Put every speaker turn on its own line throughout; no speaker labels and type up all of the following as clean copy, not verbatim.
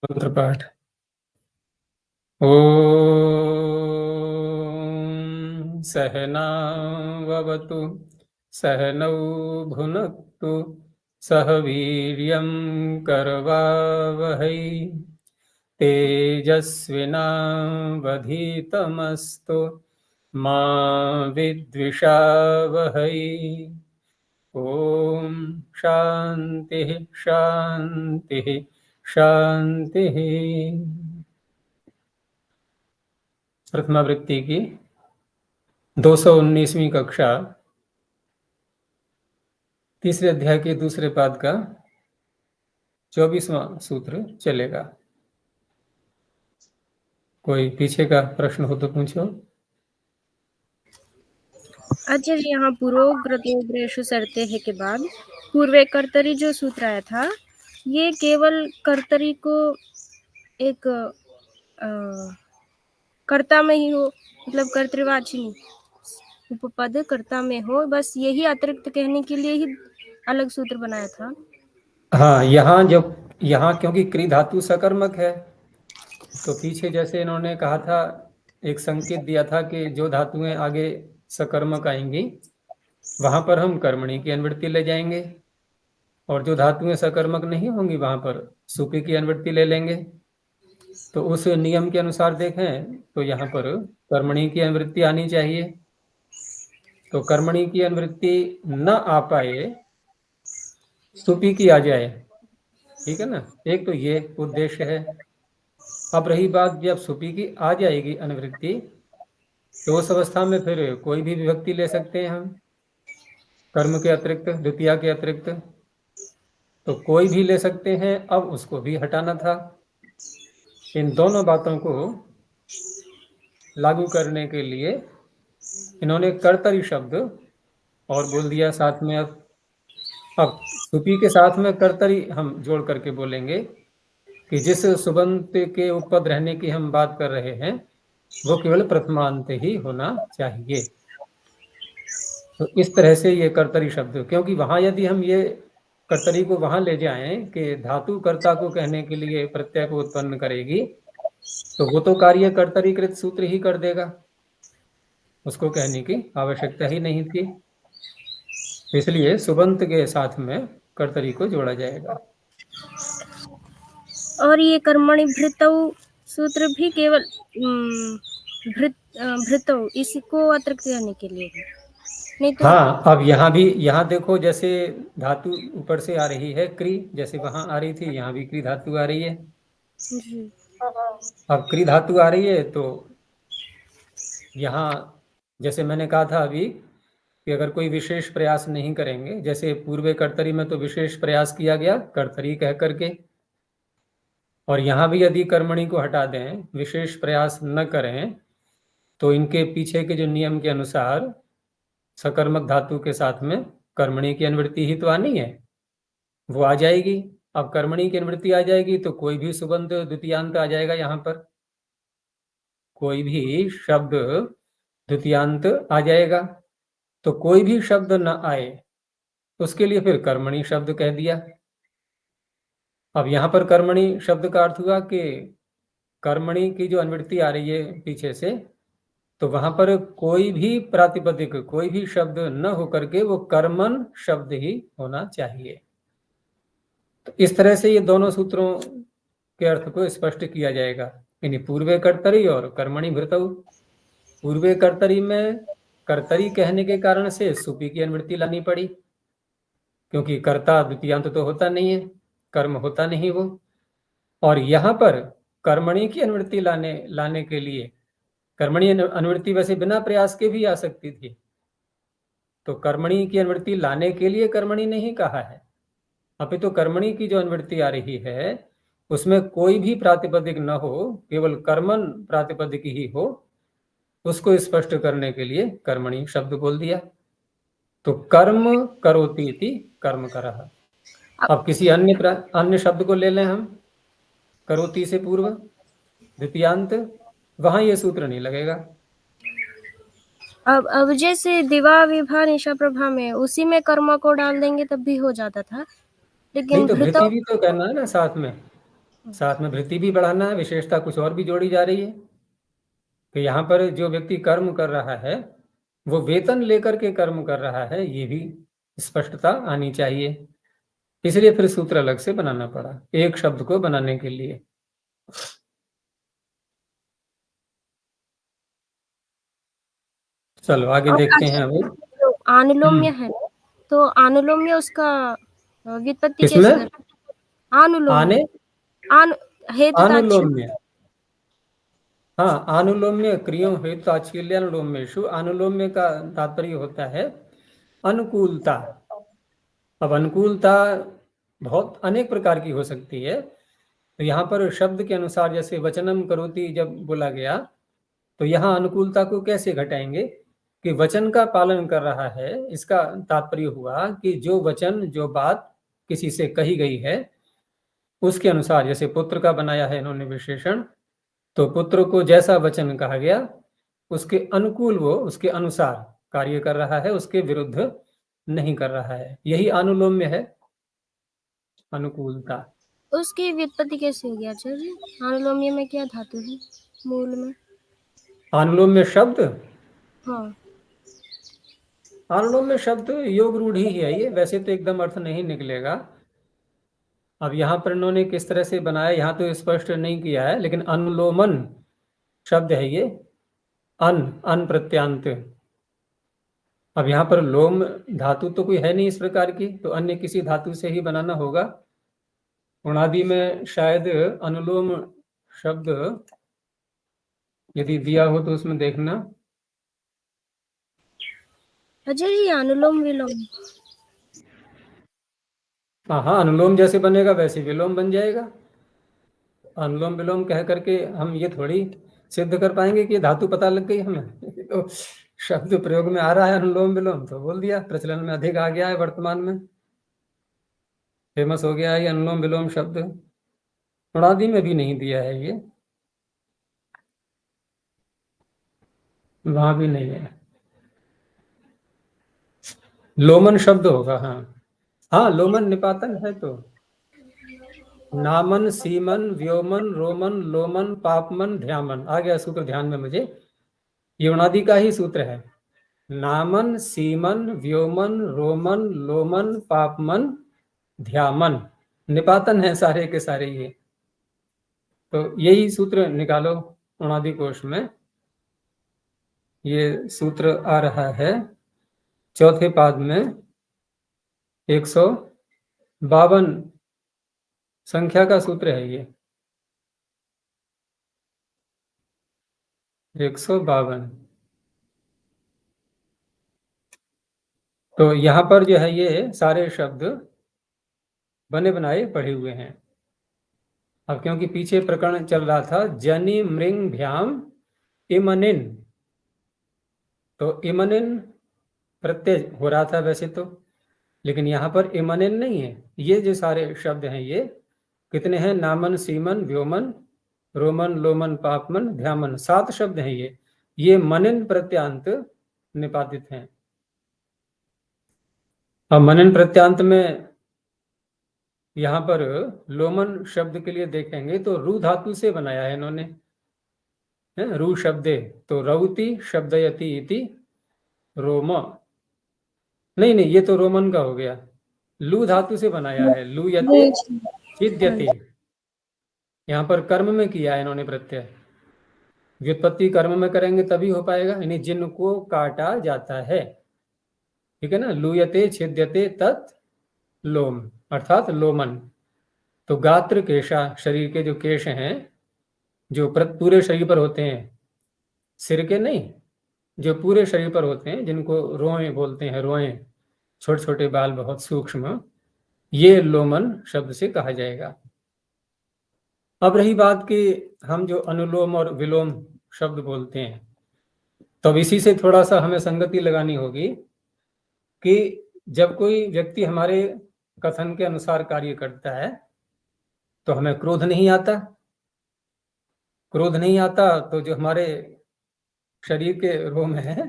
मंत्र पाठ। ॐ सहनाववतु सहनौ भुनक्तु सह वीर्यं करवावहै तेजस्विनावधीतमस्तु मा विद्विषावहै। ॐ शान्तिः शान्तिः शान्तिः। प्रथमावृत्ति की 219वीं कक्षा, तीसरे अध्याय के दूसरे पाद का 24वां सूत्र चलेगा। कोई पीछे का प्रश्न हो तो पूछो।
आचार्य, यहाँ पुरोग्रतोग्रेषु सरते है के बाद पूर्वे कर्तरी जो सूत्र आया था, ये केवल कर्तरी को एक कर्ता में ही हो, मतलब कर्तृवाची उपपद कर्ता में हो, बस यही अतिरिक्त कहने के लिए ही अलग सूत्र बनाया था।
हाँ, यहाँ क्योंकि क्री धातु सकर्मक है, तो पीछे जैसे इन्होंने कहा था, एक संकेत दिया था कि जो धातुएं आगे सकर्मक आएंगी वहां पर हम कर्मणी की अनुवृत्ति ले जाएंगे, और जो धातुएं सकर्मक नहीं होंगी वहां पर सुपी की अनुवृत्ति ले लेंगे। तो उस नियम के अनुसार देखें तो यहाँ पर कर्मणी की अनुवृत्ति आनी चाहिए। तो कर्मणी की अनुवृत्ति न आ पाए, सुपी की आ जाए, ठीक है ना। एक तो ये उद्देश्य है। अब रही बात, जब सुपी की आ जाएगी अनुवृत्ति, तो उस अवस्था में फिर कोई भी विभक्ति ले सकते हैं हम, कर्म के अतिरिक्त, द्वितीया के अतिरिक्त, तो कोई भी ले सकते हैं। अब उसको भी हटाना था। इन दोनों बातों को लागू करने के लिए इन्होंने कर्तरी शब्द और बोल दिया साथ में। अब सुपी के साथ में कर्तरी हम जोड़ करके बोलेंगे कि जिस सुबंत के उपपद रहने की हम बात कर रहे हैं वो केवल प्रथमांत ही होना चाहिए। तो इस तरह से ये कर्तरी शब्द, क्योंकि वहां यदि हम ये कर्तरी को वहां ले जाएं कि धातु कर्ता को कहने के लिए प्रत्यय को उत्पन्न करेगी, तो वो तो कार्य कर्तरीकृत सूत्र ही कर देगा, उसको कहने की आवश्यकता ही नहीं थी। इसलिए सुबंत के साथ में कर्तरी को जोड़ा जाएगा।
और ये कर्मणि भृतौ सूत्र भी केवल भृतौ इसको अतिरिक्त करने के लिए है, नहीं तो
हाँ, अब यहाँ देखो, जैसे धातु ऊपर से आ रही है क्री, जैसे वहां आ रही थी, यहाँ भी क्री धातु आ रही है।
जी।
अब क्री धातु आ रही है तो यहाँ जैसे मैंने कहा था अभी कि अगर कोई विशेष प्रयास नहीं करेंगे, जैसे पूर्वे कर्तरी में तो विशेष प्रयास किया गया कर्तरी कह करके, और यहाँ भी यदि कर्मणि को हटा दें, विशेष प्रयास न करें, तो इनके पीछे के जो नियम के अनुसार सकर्मक धातु के साथ में कर्मणि की अनुवृत्ति ही तो आनी है, वो आ जाएगी। अब कर्मणि की अनुवृत्ति आ जाएगी तो कोई भी सुबंध द्वितीयांत आ जाएगा। यहाँ पर कोई भी शब्द द्वितीयांत आ जाएगा। तो कोई भी शब्द न आए उसके लिए फिर कर्मणि शब्द कह दिया। अब यहाँ पर कर्मणि शब्द का अर्थ हुआ कि कर्मणि की जो अनुवृत्ति आ रही है पीछे से, तो वहां पर कोई भी प्रातिपदिक, कोई भी शब्द न होकर के वो कर्मण शब्द ही होना चाहिए। तो इस तरह से ये दोनों सूत्रों के अर्थ को स्पष्ट किया जाएगा, यानी पूर्वे कर्तरी और कर्मणि भृतौ। पूर्वे कर्तरी में कर्तरी कहने के कारण से सुपी की अनुवृत्ति लानी पड़ी, क्योंकि कर्ता द्वितीयांत तो होता नहीं है, कर्म होता नहीं वो। और यहाँ पर कर्मणि की अनुवृत्ति लाने के लिए, कर्मणि अनुवृत्ति वैसे बिना प्रयास के भी आ सकती थी, तो कर्मणि की अनुवृत्ति लाने के लिए कर्मणि नहीं कहा है। अभी तो कर्मणि की जो अनुवृत्ति आ रही है उसमें कोई भी प्रातिपदिक न हो, केवल कर्मण प्रातिपदिक ही हो, उसको स्पष्ट करने के लिए कर्मणि शब्द बोल दिया। तो कर्म करोति इति कर्म करः। अब किसी अन्य शब्द को ले लें हम, करोति से पूर्व द्वितीयांत, वहां ये सूत्र नहीं लगेगा।
अब जैसे दिवा विभा निशा प्रभा में उसी में कर्म को डाल देंगे तब भी हो जाता था,
नहीं
लेकिन
तो
भृतौ
भृति भी तो करना है ना साथ में भृति भी बढ़ाना है, विशेषता कुछ और भी जोड़ी जा रही है। तो यहाँ पर जो व्यक्ति कर्म कर रहा है वो वेतन लेकर के कर्म कर रहा है, ये भी स्पष्टता आनी चाहिए। इसलिए फिर सूत्र अलग से बनाना पड़ा एक शब्द को बनाने के लिए। चलो आगे
और
देखते हैं
अच्छा,
अभी।
जो अनुलोम्य है ना, तो अनुलोम्य उसका व्युत्पत्ति
किसमें?
कैसे करें? अनुलोम्य
आने
आनु हेतु
अनुलोम्य,
ताच्छिल्य।
हाँ अनुलोम्य क्रियों हेतु ताच्छिल्य अनुलोम्येषु। अनुलोम्य का तात्पर्य होता है अनुकूलता। अब अनुकूलता बहुत अनेक प्रकार की हो सकती है। तो यहाँ पर शब्द के अनुसार जैसे वचनम करोति जब बोला गया तो यहाँ अनुकूलता को कैसे घटाएंगे कि वचन का पालन कर रहा है, इसका तात्पर्य हुआ कि जो वचन जो बात किसी से कही गई है उसके अनुसार, जैसे पुत्र का बनाया है इन्होंने विशेषण, तो पुत्र को जैसा वचन कहा गया उसके अनुकूल वो उसके अनुसार कार्य कर रहा है, उसके विरुद्ध नहीं कर रहा है, यही अनुलोम्य है, अनुकूलता।
उसकी व्युत्पत्ति कैसे होगी आचार्य? अनुलोम्य में क्या धातु है मूल में?
अनुलोम्य शब्द,
हाँ,
अनुलोम्य शब्द योग रूढ़ी ही है ये, वैसे तो एकदम अर्थ नहीं निकलेगा। अब यहाँ पर इन्होंने किस तरह से बनाया यहाँ तो स्पष्ट नहीं किया है, लेकिन अनुलोमन शब्द है ये, अन प्रत्यांत। अब यहाँ पर लोम धातु तो कोई है नहीं इस प्रकार की, तो अन्य किसी धातु से ही बनाना होगा। उणादि में शायद अनुलोम शब्द यदि दिया हो तो उसमें देखना।
आचार्य अनुलोम विलोम।
हाँ अनुलोम जैसे बनेगा वैसे विलोम बन जाएगा। अनुलोम विलोम कह करके हम ये थोड़ी सिद्ध कर पाएंगे कि ये धातु पता लग गई हमें तो शब्द प्रयोग में आ रहा है अनुलोम विलोम, तो बोल दिया, प्रचलन में अधिक आ गया है, वर्तमान में फेमस हो गया है ये अनुलोम विलोम शब्द। उणादि में भी नहीं दिया है ये, वहां भी नहीं है। लोमन शब्द होगा, हाँ हाँ लोमन निपातन है तो। नामन सीमन व्योमन रोमन लोमन पापमन ध्यामन आ गया सूत्र ध्यान में मुझे, ये उणादि का ही सूत्र है। नामन सीमन व्योमन रोमन लोमन पापमन ध्यामन, निपातन है सारे के सारे ये। तो यही सूत्र निकालो उणादि कोश में, ये सूत्र आ रहा है चौथे पाद में 152 संख्या का सूत्र है ये, 152। तो यहाँ पर जो है ये सारे शब्द बने बनाए पढ़े हुए हैं। अब क्योंकि पीछे प्रकरण चल रहा था जनि मृंग भ्याम इमनिन, तो इमनिन प्रत्यय हो रहा था वैसे तो, लेकिन यहाँ पर इमनिन नहीं है। ये जो सारे शब्द हैं ये कितने हैं? नामन सीमन व्योमन रोमन लोमन पापमन ध्यामन, 7 शब्द हैं ये मनन प्रत्यांत निपातित हैं। अब मनन प्रत्यांत में यहाँ पर लोमन शब्द के लिए देखेंगे तो रू धातु से बनाया है इन्होंने, रू शब्दे, तो रौति शब्दयति इति रोम, नहीं नहीं ये तो रोमन का हो गया, लू धातु से बनाया है, लू यते छिद्यते, यहाँ पर कर्म में किया है इन्होंने प्रत्यय, व्युत्पत्ति कर्म में करेंगे तभी हो पाएगा, यानी जिनको काटा जाता है, ठीक है ना, लूयते छिद्यते तत् लोम अर्थात लोमन। तो गात्र केशा, शरीर के जो केश हैं जो पूरे शरीर पर होते हैं, सिर के नहीं, जो पूरे शरीर पर होते हैं जिनको रोए बोलते हैं, रोए, छोटे छोटे बाल बहुत सूक्ष्म, ये लोमन शब्द से कहा जाएगा। अब रही बात कि हम जो अनुलोम और विलोम शब्द बोलते हैं, तो अब इसी से थोड़ा सा हमें संगति लगानी होगी कि जब कोई व्यक्ति हमारे कथन के अनुसार कार्य करता है तो हमें क्रोध नहीं आता, क्रोध नहीं आता तो जो हमारे शरीर के रोम है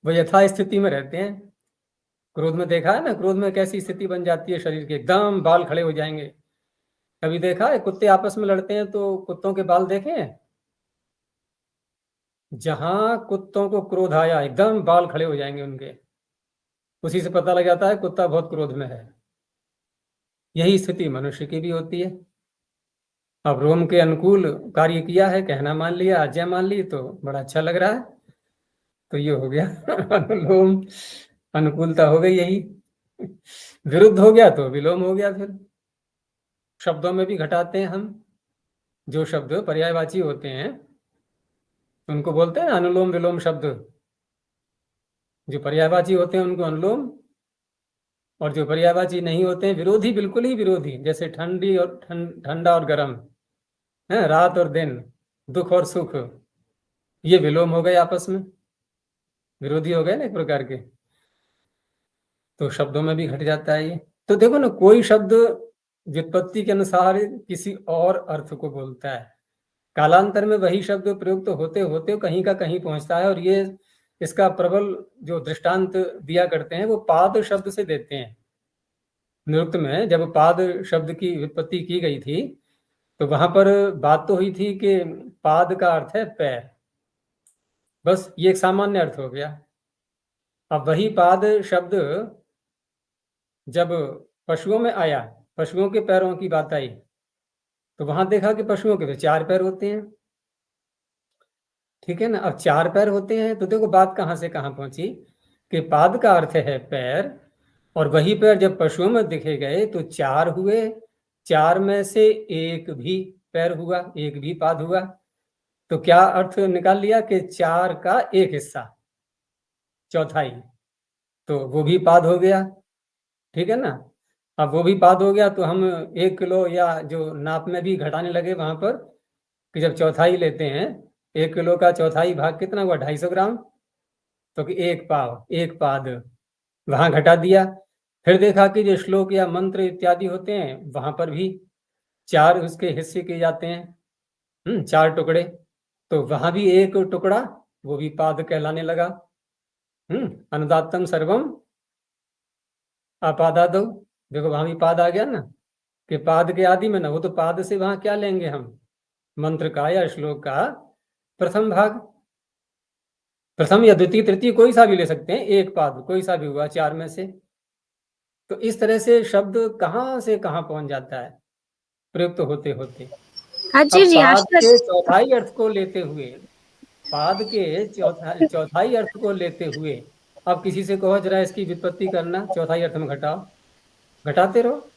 वो यथा स्थिति में रहते हैं। क्रोध में देखा है ना, क्रोध में कैसी स्थिति बन जाती है शरीर के, एकदम बाल खड़े हो जाएंगे। कभी देखा है कुत्ते आपस में लड़ते हैं तो कुत्तों के बाल देखे हैं? जहां कुत्तों को क्रोध आया एकदम बाल खड़े हो जाएंगे उनके, उसी से पता लग जाता है कुत्ता बहुत क्रोध में है। यही स्थिति मनुष्य की भी होती है। अब रोम के अनुकूल कार्य किया है, कहना मान लिया, आज्ञा मान ली, तो बड़ा अच्छा लग रहा है। तो ये हो गया अनुलोम, अनुकूलता हो गई यही। विरुद्ध हो गया तो विलोम हो गया। फिर शब्दों में भी घटाते हैं हम, जो शब्द पर्यायवाची होते हैं उनको बोलते हैं अनुलोम विलोम शब्द। जो पर्यायवाची होते हैं उनको अनुलोम, और जो पर्यायवाची नहीं होते हैं विरोधी, बिल्कुल ही विरोधी, जैसे ठंडी और ठंडा और गर्म है, रात और दिन, दुख और सुख, ये विलोम हो गए, आपस में विरोधी हो गए ना एक प्रकार के। तो शब्दों में भी घट जाता है ये। तो देखो ना, कोई शब्द व्युत्पत्ति के अनुसार किसी और अर्थ को बोलता है, कालांतर में वही शब्द प्रयुक्त तो होते होते कहीं का कहीं पहुंचता है। और ये इसका प्रबल जो दृष्टांत दिया करते हैं वो पाद शब्द से देते हैं। निरुक्त में जब पाद शब्द की व्युत्पत्ति की गई थी तो वहां पर बात तो हुई थी कि पाद का अर्थ है पैर, बस ये एक सामान्य अर्थ हो गया। अब वही पाद शब्द जब पशुओं में आया, पशुओं के पैरों की बात आई, तो वहां देखा कि पशुओं के तो 4 पैर होते हैं। ठीक है ना, अब 4 पैर होते हैं तो देखो बात कहां से कहां पहुंची कि पाद का अर्थ है पैर, और वही पैर जब पशुओं में दिखे गए तो 4 हुए, 4 में से एक भी पैर हुआ, एक भी पाद हुआ। तो क्या अर्थ निकाल लिया कि 4 का एक हिस्सा, चौथाई, तो वो भी पाद हो गया। ठीक है ना, अब वो भी पाद हो गया तो हम 1 किलो या जो नाप में भी घटाने लगे वहां पर, कि जब चौथाई लेते हैं 1 किलो का चौथाई भाग कितना हुआ, 250 ग्राम, तो कि 1 पाव, 1 पाद वहां घटा दिया। फिर देखा कि जो श्लोक या मंत्र इत्यादि होते हैं वहां पर भी 4 उसके हिस्से किए जाते हैं, 4 टुकड़े, तो वहां भी एक टुकड़ा वो भी पाद कहलाने लगा। अनुदात्तम सर्वम अपादादो, देखो वहां भी पाद आ गया ना, कि पाद के आदि में ना, वो तो पाद से वहां क्या लेंगे हम, मंत्र का या श्लोक का प्रथम भाग, प्रथम या द्वितीय तृतीय कोई सा भी ले सकते हैं, एक पाद कोई सा भी हुआ 4 में से। तो इस तरह से शब्द कहाँ से कहाँ पहुंच जाता है प्रयुक्त होते होते।
हाँ
अब
जी जी, आज
पाद
तक
के चौथाई अर्थ को लेते हुए, पाद के चौथाई अर्थ को लेते हुए अब किसी से कहो जरा इसकी व्युत्पत्ति करना, चौथाई अर्थ में घटाओ, घटाते रहो,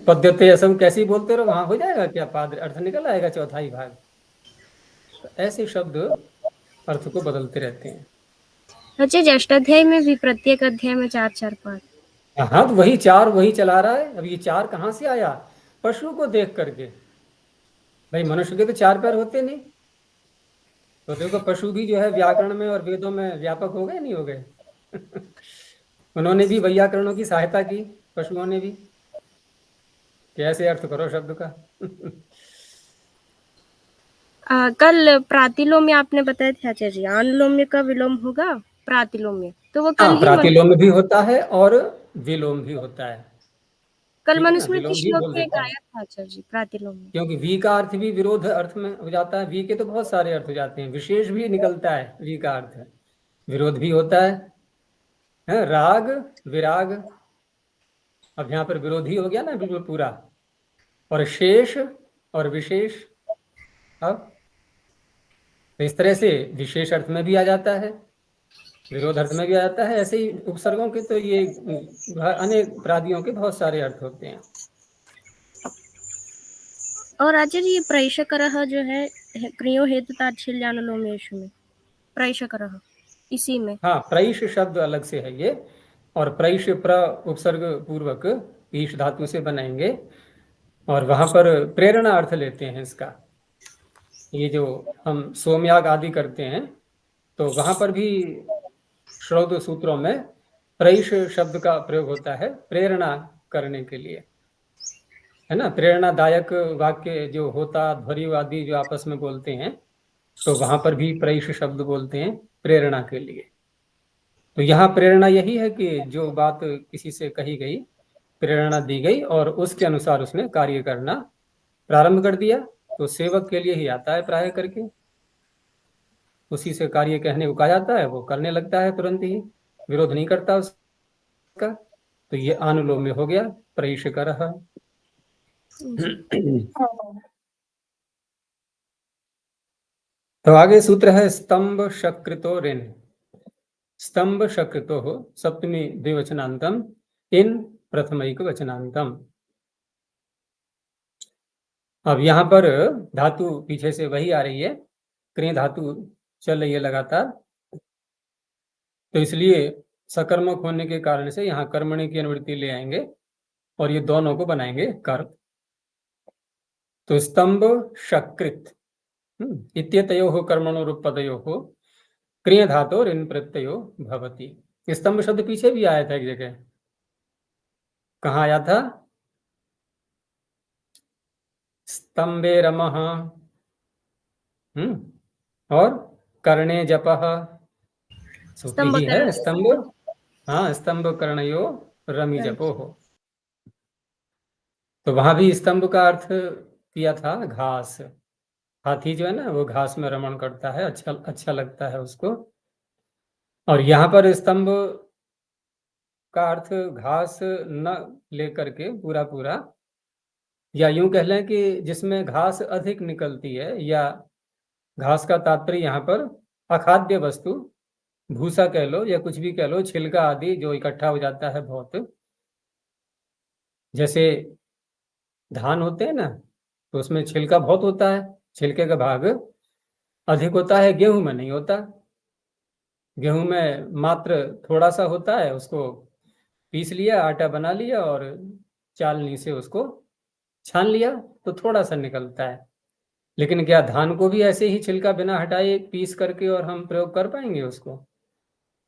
पद्यते ऐसा कैसे बोलते रहो, वहां हो जाएगा क्या, पाद अर्थ निकल आएगा चौथाई भाग। तो ऐसे शब्द अर्थ को बदलते रहते हैं।
अच्छा जी, अष्टाध्यायी में भी प्रत्येक अध्याय में 4-4 पाठ।
हाँ, तो वही 4 वही चला रहा है। अब ये 4 कहाँ से आया, पशु को देख करके, भाई मनुष्य के तो 4 पैर होते नहीं, तो देखो पशु भी जो है व्याकरण में और वेदों में व्यापक हो गए नहीं हो गए उन्होंने भी वैयाकरणों की सहायता की, पशुओं ने भी, कैसे अर्थ करो शब्द का
कल प्रातिलोम्य आपने बताया था आचार्य जी, अनुलोम्य का विलोम होगा प्रातिलोम्य, तो वो कल
हाँ,
ही
प्रातिलोम भी होता है और विलोम भी होता है।
कल
ठीक है ना,
मनुस्मृति
विलोम भी
श्लोक
बोल
में
देते हैं,
गाया था आचार्य जी प्रातिलोम्य।
क्योंकि वी का अर्थ भी विरोध अर्थ में हो जाता है। वी के तो बहुत सारे अर्थ हो जाते हैं, विशेष भी निकलता है वी का अर्थ, विरोध भी होता है राग विराग। अब यहाँ पर विरोधी हो गया ना बिल्कुल पूरा, और शेष और विशेष। अब तो इस तरह से विशेष अर्थ में भी आ जाता है, विरोध अर्थ में भी आ जाता है। ऐसे ही उपसर्गों के तो ये अनेक प्रादियों के बहुत सारे अर्थ होते हैं।
और आचार्य ये प्रैषकरः जो है क्रियो हेतु ताच्छिल्यानुलोमेषु में प्रैषकरः, इसी में।
हाँ, प्रैष शब्द अलग से है ये, और प्रैष प्र उपसर्ग पूर्वक ईश धातु से बनाएंगे, और वहां पर प्रेरणा अर्थ लेते हैं इसका। ये जो हम सोमयाग आदि करते हैं तो वहां पर भी श्रौत सूत्रों में प्रैष शब्द का प्रयोग होता है प्रेरणा करने के लिए, है ना। प्रेरणादायक वाक्य जो होता, ध्वरि आदि जो आपस में बोलते हैं तो वहां पर भी प्रैष शब्द बोलते हैं प्रेरणा के लिए। तो यहाँ प्रेरणा यही है कि जो बात किसी से कही गई, प्रेरणा दी गई और उसके अनुसार उसने कार्य करना प्रारंभ कर दिया, तो सेवक के लिए ही आता है प्राय करके। उसी से कार्य कहने को कहा जाता है, वो करने लगता है तुरंत ही, विरोध नहीं करता उसका। तो ये अनुलोम में हो गया प्रैष कर। तो आगे सूत्र है स्तंभ शकृतो ऋण। स्तंभ शकृतो हो सप्तमी द्विवचनांतम इन प्रथमैक वचनांतम। अब यहाँ पर धातु पीछे से वही आ रही है, क्रिय धातु चल रही है लगातार, तो इसलिए सकर्मक होने के कारण से यहाँ कर्मणि की अनुवृत्ति ले आएंगे और ये दोनों को बनाएंगे कर्म। तो स्तंभ शकृत इत्यतयोः कर्मणो पदयोः क्रिय धातु ऋण प्रत्ययो भवति। स्तंभ शब्द पीछे भी आया था एक जगह, कहाँ आया था? स्तंभे रमः, और कर्णे जपः, सूत्र ही है स्तंभ। हाँ, स्तंभ कर्णयो रमि जपो हो। तो वहां भी स्तंभ का अर्थ किया था घास। हाथी जो है ना, वो घास में रमण करता है, अच्छा लगता है उसको। और यहाँ पर स्तंभ का अर्थ घास न लेकर के पूरा पूरा, या यूं कह लें कि जिसमें घास अधिक निकलती है, या घास का तात्पर्य यहाँ पर अखाद्य वस्तु, भूसा कह लो या कुछ भी कह लो, छिलका आदि जो इकट्ठा हो जाता है बहुत, जैसे धान होते हैं ना, तो उसमें छिलका बहुत होता है, छिलके का भाग अधिक होता है, गेहूं में नहीं होता। गेहूं में मात्र थोड़ा सा होता है, उसको पीस लिया, आटा बना लिया और चालनी से उसको छान लिया तो थोड़ा सा निकलता है। लेकिन क्या धान को भी ऐसे ही छिलका बिना हटाए पीस करके और हम प्रयोग कर पाएंगे उसको?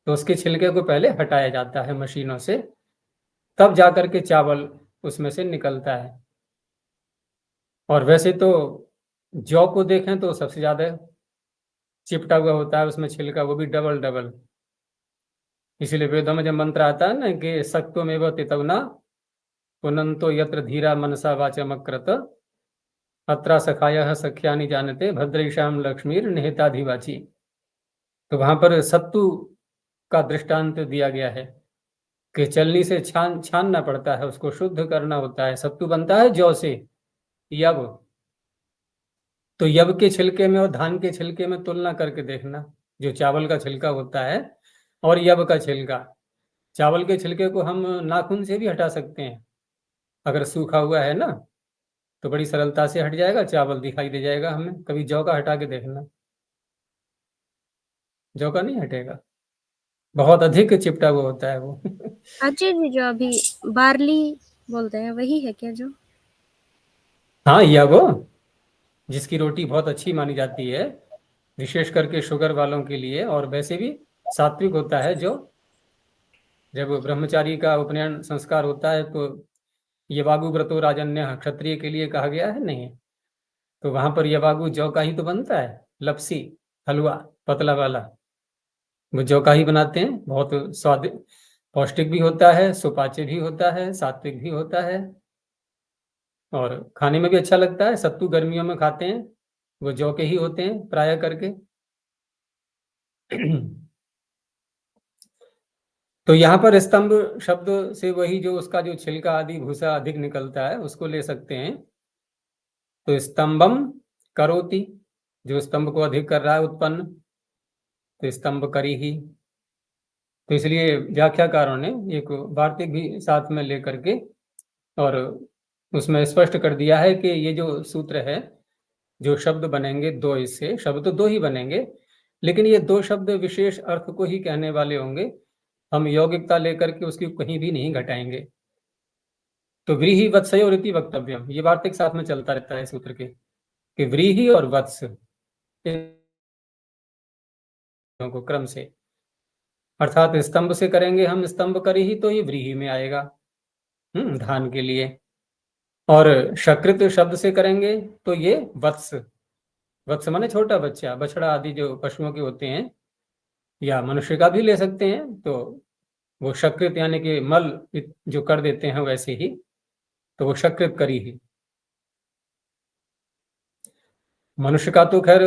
तो उसके छिलके को पहले हटाया जाता है मशीनों से, तब जाकर के चावल उसमें से निकलता है। और वैसे तो जौ को देखें तो सबसे ज्यादा चिपटा हुआ होता है उसमें छिलका, वो भी डबल डबल। इसीलिए वेदों में जब मंत्र आता है ना कि सक्तमेव तितवना पुनंतो यत्र धीरा मनसा वाचमकृत अत्रा सखाया सख्यानि जानते भद्रेशाम लक्ष्मीर निहिताधिवाची, तो वहां पर सत्तू का दृष्टांत दिया गया है कि चलनी से छानना पड़ता है, उसको शुद्ध करना होता है। सत्तू बनता है जौ से, यब। तो यब के छिलके में और धान के छिलके में तुलना करके देखना, जो चावल का छिलका होता है और यब का छिलका। चावल के छिलके को हम नाखून से भी हटा सकते हैं, अगर सूखा हुआ है ना तो बड़ी सरलता से हट जाएगा, चावल दिखाई दे जाएगा हमें। कभी जौ का हटा के देखना, जौ का नहीं हटेगा, बहुत अधिक चिपटा हुआ होता है वो।
अच्छा जी, जो अभी बार्ली बोलते हैं वही है क्या जो?
हाँ, या वो जिसकी रोटी बहुत अच्छी मानी जाती है, विशेष करके शुगर वालों के लिए, और वैसे भी सात्विक होता है जो। जब ब्रह्मचारी का उपनयन संस्कार होता है तो यवागु व्रतो राजन्य क्षत्रिय के लिए कहा गया है नहीं, तो वहां पर यवागु जौ का ही तो बनता है, लपसी हलवा पतला वाला, वो जौ का ही बनाते हैं। बहुत स्वाद पौष्टिक भी होता है, सुपाच्य भी होता है, सात्विक भी होता है और खाने में भी अच्छा लगता है। सत्तू गर्मियों में खाते हैं, वो जौ के ही होते हैं प्राय करके। तो यहाँ पर स्तंभ शब्द से वही जो उसका जो छिलका आदि भूसा अधिक निकलता है उसको ले सकते हैं। तो स्तंभम करोति, जो स्तंभ को अधिक कर रहा है उत्पन्न, तो स्तंभ करी ही। तो इसलिए व्याख्याकारों ने एक वार्तिक भी साथ में लेकर के और उसमें स्पष्ट कर दिया है कि ये जो सूत्र है, जो शब्द बनेंगे दो, इससे शब्द तो दो ही बनेंगे, लेकिन ये दो शब्द विशेष अर्थ को ही कहने वाले होंगे। हम यौगिकता लेकर के उसकी कहीं भी नहीं घटाएंगे। तो व्रीहि वत्सयो रीति वक्तव्यम, ये वार्तिक साथ में चलता रहता है सूत्र के, कि व्रीहि और वत्स को क्रम से, अर्थात स्तंभ से करेंगे हम स्तंभ करी ही तो ये व्रीहि में आएगा धान के लिए, और शकृत शब्द से करेंगे तो ये वत्स, वत्स माने छोटा बच्चा, बछड़ा आदि जो पशुओं के होते हैं, या मनुष्य का भी ले सकते हैं, तो वो शकृत यानी कि मल जो कर देते हैं वैसे ही, तो वो शकृत करी ही। मनुष्य का तो खैर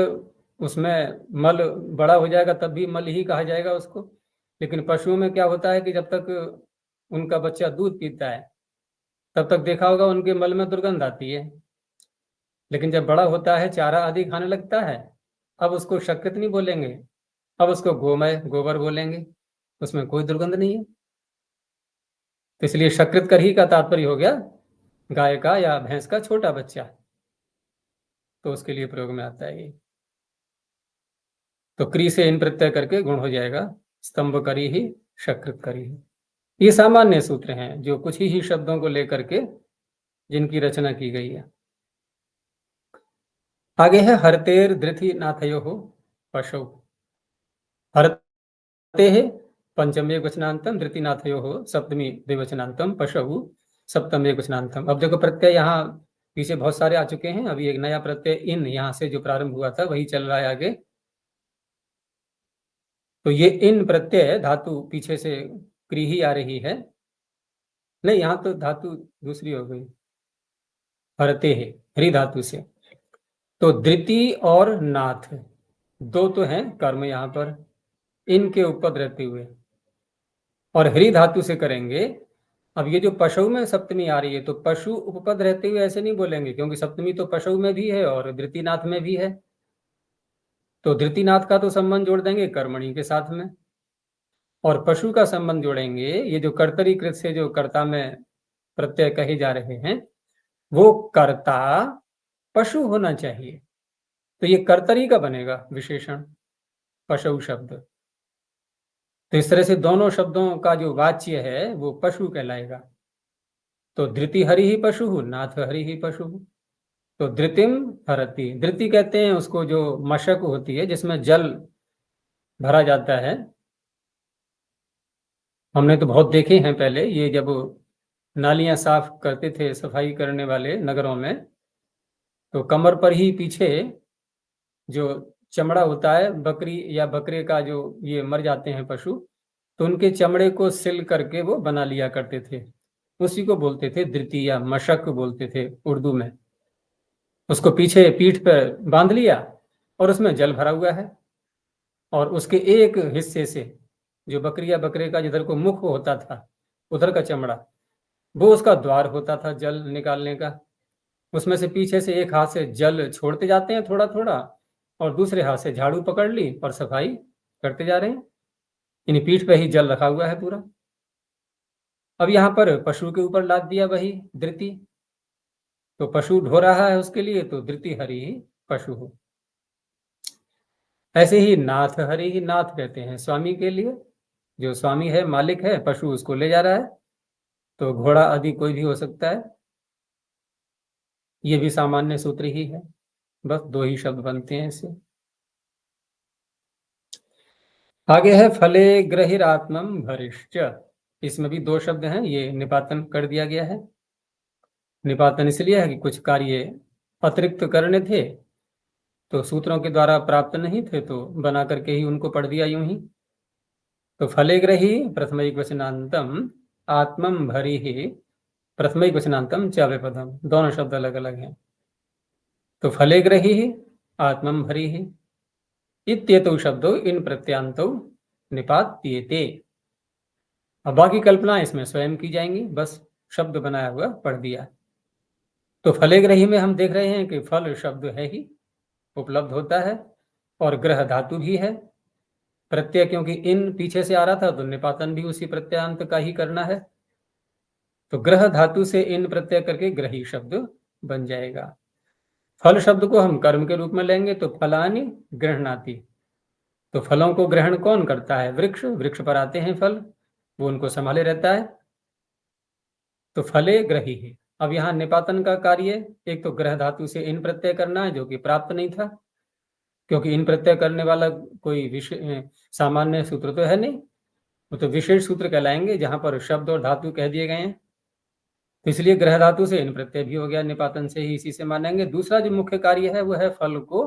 उसमें मल बड़ा हो जाएगा तब भी मल ही कहा जाएगा उसको, लेकिन पशुओं में क्या होता है कि जब तक उनका बच्चा दूध पीता है तब तक देखा होगा उनके मल में दुर्गंध आती है, लेकिन जब बड़ा होता है, चारा आदि खाने लगता है, अब उसको शक्यत नहीं बोलेंगे, अब उसको गोमय गोबर बोलेंगे, उसमें कोई दुर्गंध नहीं है। तो इसलिए शकृत कर ही का तात्पर्य हो गया गाय का या भैंस का छोटा बच्चा, तो उसके लिए प्रयोग में आता है ये। तो क्री से इन प्रत्यय करके गुण हो जाएगा, स्तंभ करी ही शकृत करी ही। ये सामान्य सूत्र हैं जो कुछ ही शब्दों को लेकर के जिनकी रचना की गई है। आगे है हरतेर धृति नाथयो हो पशु। हरते है पंचमी वचनांतम, धृतिनाथयो हो सप्तमी द्विवचनांतम, पशु सप्तमी वचनांतम। अब देखो प्रत्यय यहाँ पीछे बहुत सारे आ चुके हैं, अभी एक नया प्रत्यय इन यहाँ से जो प्रारंभ हुआ था वही चल रहा है आगे। तो ये इन प्रत्यय धातु पीछे से क्री ही आ रही है, नहीं यहाँ तो धातु दूसरी हो गई, हरते है हरि धातु से। तो धृति और नाथ दो तो हैं कर्म यहाँ पर, इनके उपपद रहते हुए, और हरि धातु से करेंगे। अब ये जो पशु में सप्तमी आ रही है, तो पशु उपपद रहते हुए ऐसे नहीं बोलेंगे, क्योंकि सप्तमी तो पशु में भी है और धृतिनाथ में भी है। तो धृतिनाथ का तो संबंध जोड़ देंगे कर्मणि के साथ में, और पशु का संबंध जोड़ेंगे ये जो कर्तरी कृत से जो कर्ता में प्रत्यय कहे जा रहे हैं, वो कर्ता पशु होना चाहिए। तो ये कर्तरी का बनेगा विशेषण पशु शब्द। तो इस तरह से दोनों शब्दों का जो वाच्य है वो पशु कहलाएगा। तो धृति हरि ही पशु, नाथ हरि ही पशु। तो धृतिम हरति, धृति कहते हैं उसको जो मशक होती है जिसमें जल भरा जाता है। हमने तो बहुत देखे हैं पहले, ये जब नालियां साफ करते थे सफाई करने वाले नगरों में, तो कमर पर ही पीछे जो चमड़ा होता है बकरी या बकरे का, जो ये मर जाते हैं पशु, तो उनके चमड़े को सिल करके वो बना लिया करते थे, उसी को बोलते थे धृति या मशक बोलते थे उर्दू में। उसको पीछे पीठ पर बांध लिया और उसमें जल भरा हुआ है, और उसके एक हिस्से से जो बकरी या बकरे का जिधर को मुख होता था उधर का चमड़ा, वो उसका द्वार होता था जल निकालने का। उसमें से पीछे से एक हाथ से जल छोड़ते जाते हैं थोड़ा थोड़ा, और दूसरे हाथ से झाड़ू पकड़ ली और सफाई करते जा रहे हैं। इन पीठ पे ही जल रखा हुआ है पूरा। अब यहाँ पर पशु के ऊपर लाद दिया वही धृति, तो पशु ढो रहा है उसके लिए, तो धृति हरि ही पशु हो। ऐसे ही नाथ हरि ही नाथ कहते हैं स्वामी के लिए, जो स्वामी है मालिक है, पशु उसको ले जा रहा है, तो घोड़ा आदि कोई भी हो सकता है। ये भी सामान्य सूत्र ही है, बस दो ही शब्द बनते हैं इससे। आगे है फले ग्रहिरात्मम भरिश्च, इसमें भी दो शब्द हैं, ये निपातन कर दिया गया है। निपातन इसलिए है कि कुछ कार्य अतिरिक्त करने थे, तो सूत्रों के द्वारा प्राप्त नहीं थे, तो बना करके ही उनको पढ़ दिया यूं ही। तो फलेग्रही प्रथमैक वचनांतम आत्मम भरी ही प्रथमैक वचनांतम चावे पदम, दोनों शब्द अलग अलग हैं। तो फलेग्रही आत्मम भरी ही इत्येतौ शब्दों इन प्रत्यांतौ निपात्येते। अब बाकी कल्पना इसमें स्वयं की जाएंगी, बस शब्द बनाया हुआ पढ़ दिया। तो फलेग्रही में हम देख रहे हैं कि फल शब्द है ही, उपलब्ध होता है, और ग्रह धातु भी है। प्रत्यय क्योंकि इन पीछे से आ रहा था, तो निपातन भी उसी प्रत्यांत का ही करना है। तो ग्रह धातु से इन प्रत्यय करके ग्रही शब्द बन जाएगा। फल शब्द को हम कर्म के रूप में लेंगे, तो फलानि गृह्णाति, तो फलों को ग्रहण कौन करता है? वृक्ष, वृक्ष पर आते हैं फल, वो उनको संभाले रहता है। तो फले ग्रही है। अब यहाँ निपातन का कार्य एक तो ग्रह धातु से इन प्रत्यय करना है, जो कि प्राप्त नहीं था, क्योंकि इन प्रत्यय करने वाला कोई सामान्य सूत्र तो है नहीं, वो तो विशेष सूत्र कहलाएंगे जहां पर शब्द और धातु कह दिए गए हैं। तो इसलिए ग्रह धातु से इन प्रत्यय भी हो गया, निपातन से ही इसी से मानेंगे। दूसरा जो मुख्य कार्य है वो है फल को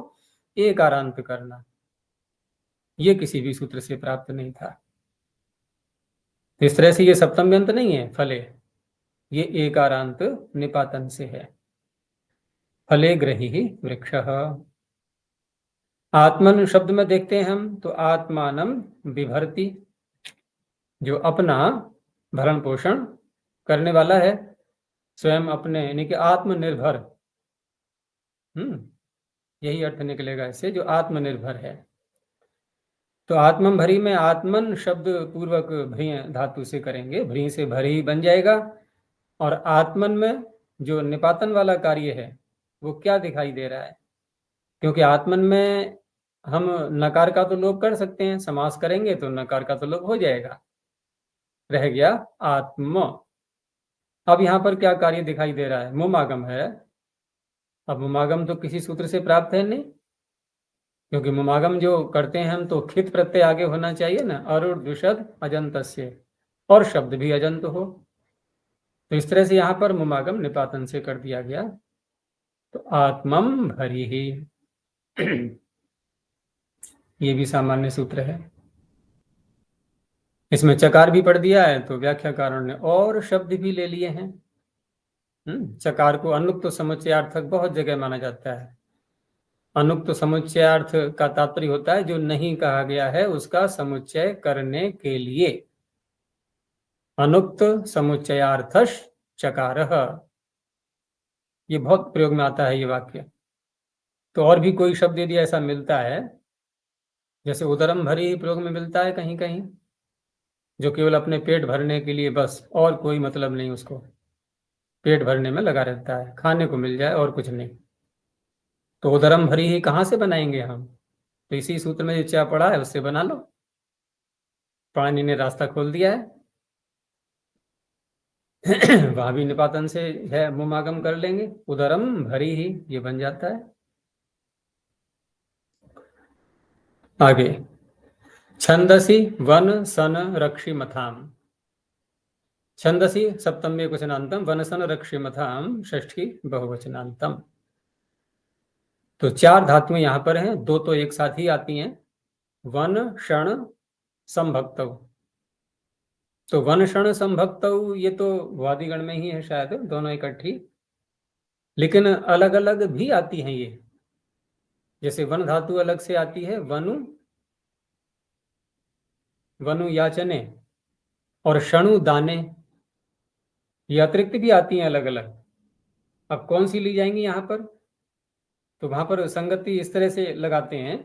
एकारांत करना, ये किसी भी सूत्र से प्राप्त नहीं था। इस तरह से ये सप्तम व्यंत नहीं है फले, ये एकारांत निपातन से है। फले ग्रही वृक्ष। आत्मन शब्द में देखते हैं हम तो आत्मानम बिभर्ति, जो अपना भरण पोषण करने वाला है, स्वयं अपने, यानी कि आत्मनिर्भर। यही अर्थ निकलेगा इससे, जो आत्मनिर्भर है। तो आत्मम भरी में आत्मन शब्द पूर्वक भ्री धातु से करेंगे, भ्री से भरी बन जाएगा। और आत्मन में जो निपातन वाला कार्य है वो क्या दिखाई दे रहा है, क्योंकि आत्मन में हम नकार का तो लोप कर सकते हैं, समास करेंगे तो नकार का तो लोप हो जाएगा, रह गया आत्म। अब यहाँ पर क्या कार्य दिखाई दे रहा है, मुमागम है। अब मुमागम तो किसी सूत्र से प्राप्त है नहीं, क्योंकि मुमागम जो करते हैं हम तो खित प्रत्यय आगे होना चाहिए ना, अरुण द्विषद अजंतस्य, और शब्द भी अजंत हो। तो इस तरह से यहाँ पर मुमागम निपातन से कर दिया गया। तो आत्मम भरी ही ये भी सामान्य सूत्र है। इसमें चकार भी पढ़ दिया है, तो व्याख्याकारों ने और शब्द भी ले लिए हैं। चकार को अनुक्त समुच्चयार्थक बहुत जगह माना जाता है। अनुक्त समुच्चयार्थ का तात्पर्य होता है जो नहीं कहा गया है उसका समुच्चय करने के लिए। अनुक्त समुच्चयार्थश चकारः, ये बहुत प्रयोग में आता है ये वाक्य। तो और भी कोई शब्द यदि ऐसा मिलता है, जैसे उदरम भरी प्रयोग में मिलता है कहीं कहीं, जो केवल अपने पेट भरने के लिए बस, और कोई मतलब नहीं, उसको पेट भरने में लगा रहता है, खाने को मिल जाए और कुछ नहीं। तो उदरम भरी ही कहाँ से बनाएंगे हम, तो इसी सूत्र में जो चा पड़ा है उससे बना लो, पाणिनि ने रास्ता खोल दिया है। वहां भी निपातन से है, मुमागम कर लेंगे, उदरम भरी ही ये बन जाता है। आगे छंदसी वन सन रक्षी मथाम। छंदसी सप्तम में वचनांतम, वन सन रक्षी मथाम षष्ठी बहुवचनांतम। तो चार धातुएं यहां पर हैं, दो तो एक साथ ही आती हैं, वन क्षण संभक्तौ। तो वन क्षण संभक्तौ ये तो वादिगण में ही है शायद, दोनों इकट्ठी, लेकिन अलग अलग भी आती हैं ये। जैसे वन धातु अलग से आती है, वनु वनु याचने, और शणु दाने, ये अतिरिक्त भी आती हैं अलग अलग। अब कौन सी ली जाएंगी यहाँ पर, तो वहां पर संगति इस तरह से लगाते हैं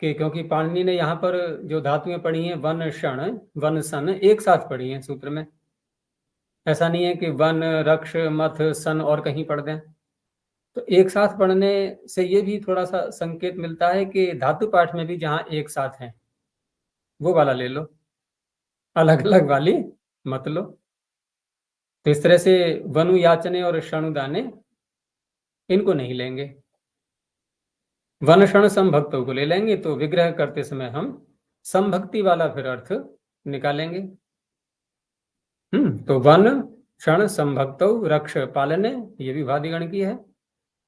कि क्योंकि पाणिनि ने यहाँ पर जो धातुएं पढ़ी हैं वन क्षण वन सन एक साथ पढ़ी हैं सूत्र में, ऐसा नहीं है कि वन रक्ष मथ सन और कहीं पढ़ दें। तो एक साथ पढ़ने से ये भी थोड़ा सा संकेत मिलता है कि धातु पाठ में भी जहां एक साथ है वो वाला ले लो, अलग अलग वाली मत लो। तो इस तरह से वनु याचने और शणुदाने इनको नहीं लेंगे, वन क्षण संभक्तों को ले लेंगे। तो विग्रह करते समय हम संभक्ति वाला फिर अर्थ निकालेंगे। तो वन क्षण संभक्तौ रक्ष पालने, ये भी वादिगण की है,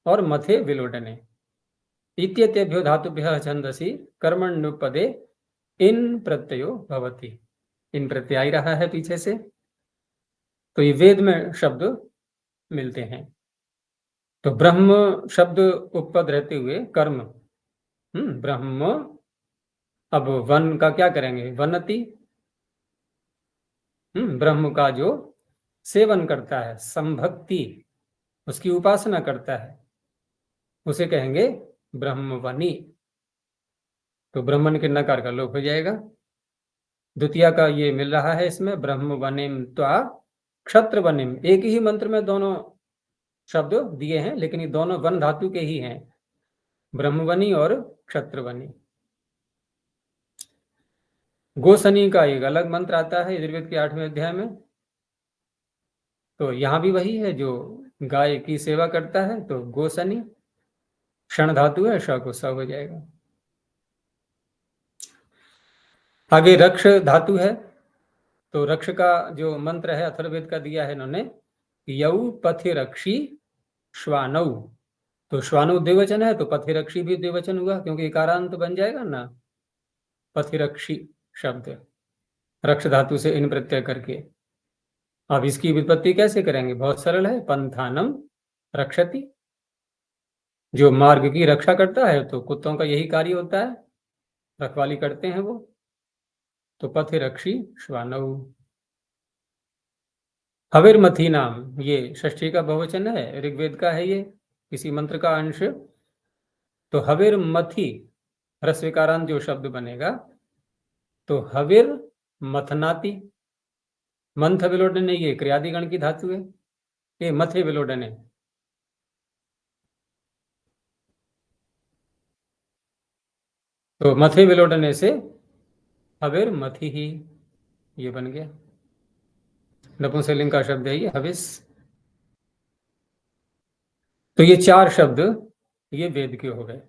और मथे विलोडने इत्येतेभ्यो धातुभ्यः छंदसि कर्मण्युपदे इन प्रत्ययो भवति। इन प्रत्यय आई रहा है पीछे से, तो ये वेद में शब्द मिलते हैं। तो ब्रह्म शब्द उपपद रहते हुए कर्म, ब्रह्म, अब वन का क्या करेंगे, वनति, ब्रह्म का जो सेवन करता है, संभक्ति, उसकी उपासना करता है, उसे कहेंगे ब्रह्मवनी। तो ब्रह्मन के नकार का लोप हो जाएगा। द्वितीय का ये मिल रहा है इसमें, ब्रह्मवनिम त्वा क्षत्रवनिम, एक ही मंत्र में दोनों शब्द दिए हैं, लेकिन ये दोनों वन धातु के ही हैं, ब्रह्मवनी और क्षत्रवनी। गोसनी का एक अलग मंत्र आता है यजुर्वेद के 8वें अध्याय में, तो यहां भी वही है, जो गाय की सेवा करता है, तो गोसनी क्षण धातु है, श को स हो जाएगा। आगे रक्ष धातु है, तो रक्ष का जो मंत्र है अथर्ववेद का दिया है इन्होंने, यौ पथि रक्षी श्वानौ, तो श्वानो द्विवचन है तो पथिरक्षी भी द्विवचन हुआ, क्योंकि इकारांत बन जाएगा ना, पथिरक्षी शब्द, रक्ष धातु से इन प्रत्यय करके। अब इसकी व्युत्पत्ति कैसे करेंगे? बहुत सरल है, पंथानम रक्षति, जो मार्ग की रक्षा करता है, तो कुत्तों का यही कार्य होता है, रखवाली करते हैं वो, तो पथिरक्षी श्वानौ। हविर्मथी नाम, ये षष्ठी का बहुवचन है, ऋग्वेद का है ये, किसी मंत्र का अंश। तो हविर्मथी ह्रस्वीकारांत जो शब्द बनेगा, तो हविर मथनाति, मंथ विलोडने, ये क्रियादिगण की धातु है, ये मथे विलोडने, तो मथे विलोडने से हविर मथी ही ये बन गया, नपुंसकलिंग का शब्द है ये हविस। तो ये चार शब्द ये वेद के हो गए।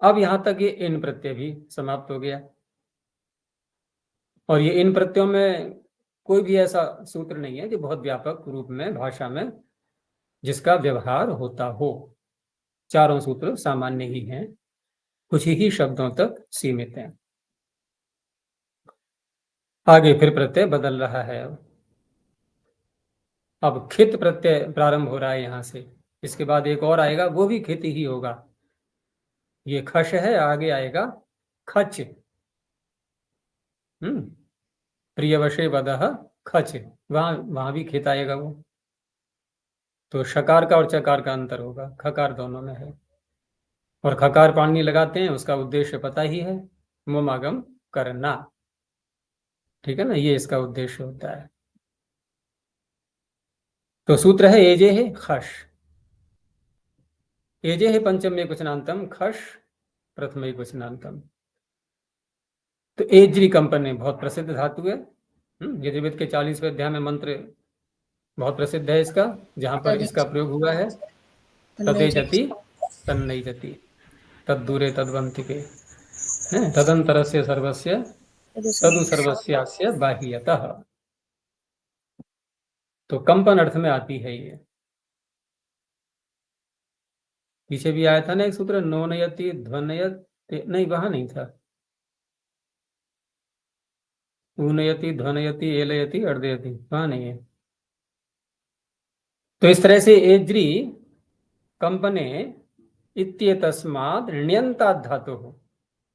अब यहां तक ये इन प्रत्यय भी समाप्त हो गया, और ये इन प्रत्ययों में कोई भी ऐसा सूत्र नहीं है जो बहुत व्यापक रूप में भाषा में जिसका व्यवहार होता हो। चारों सूत्र सामान्य ही हैं, कुछ ही शब्दों तक सीमित हैं। आगे फिर प्रत्यय बदल रहा है। अब खित प्रत्यय प्रारंभ हो रहा है यहां से, इसके बाद एक और आएगा, वो भी खित ही होगा। ये खश है, आगे आएगा खच। प्रियवशे वदह खच, वहां भी खित आएगा वो। तो शकार का और चकार का अंतर होगा, खकार दोनों में है, और खकार पाणनी लगाते हैं, उसका उद्देश्य पता ही है, मोमागम करना, ठीक है ना, ये इसका उद्देश्य होता है। तो सूत्र है एजे है खश, एजे है पंचम एक वचनांतम, खश प्रथम एक वचनांतम। तो एज्री कंपन बहुत प्रसिद्ध धातु है, यजुर्वेद के 40वें अध्याय में मंत्र बहुत प्रसिद्ध है इसका, जहां पर इसका प्रयोग हुआ है, तदे जति तन्नई जति, तद दूरे तद्वंतिके, तदंतरस्य सर्वस्य तदु सर्वस्यास्य बाह्यतः। तो कंपन अर्थ में आती है ये। पीछे भी आया था ना एक सूत्र, नोनयति ध्वनयत, नहीं वहां नहीं था, ऊनयति ध्वनयति एलयति अर्दयति, वहां नहीं है। तो इस तरह से एज्री कंपने इत्येतस्माद् ण्यन्ताद् धातुः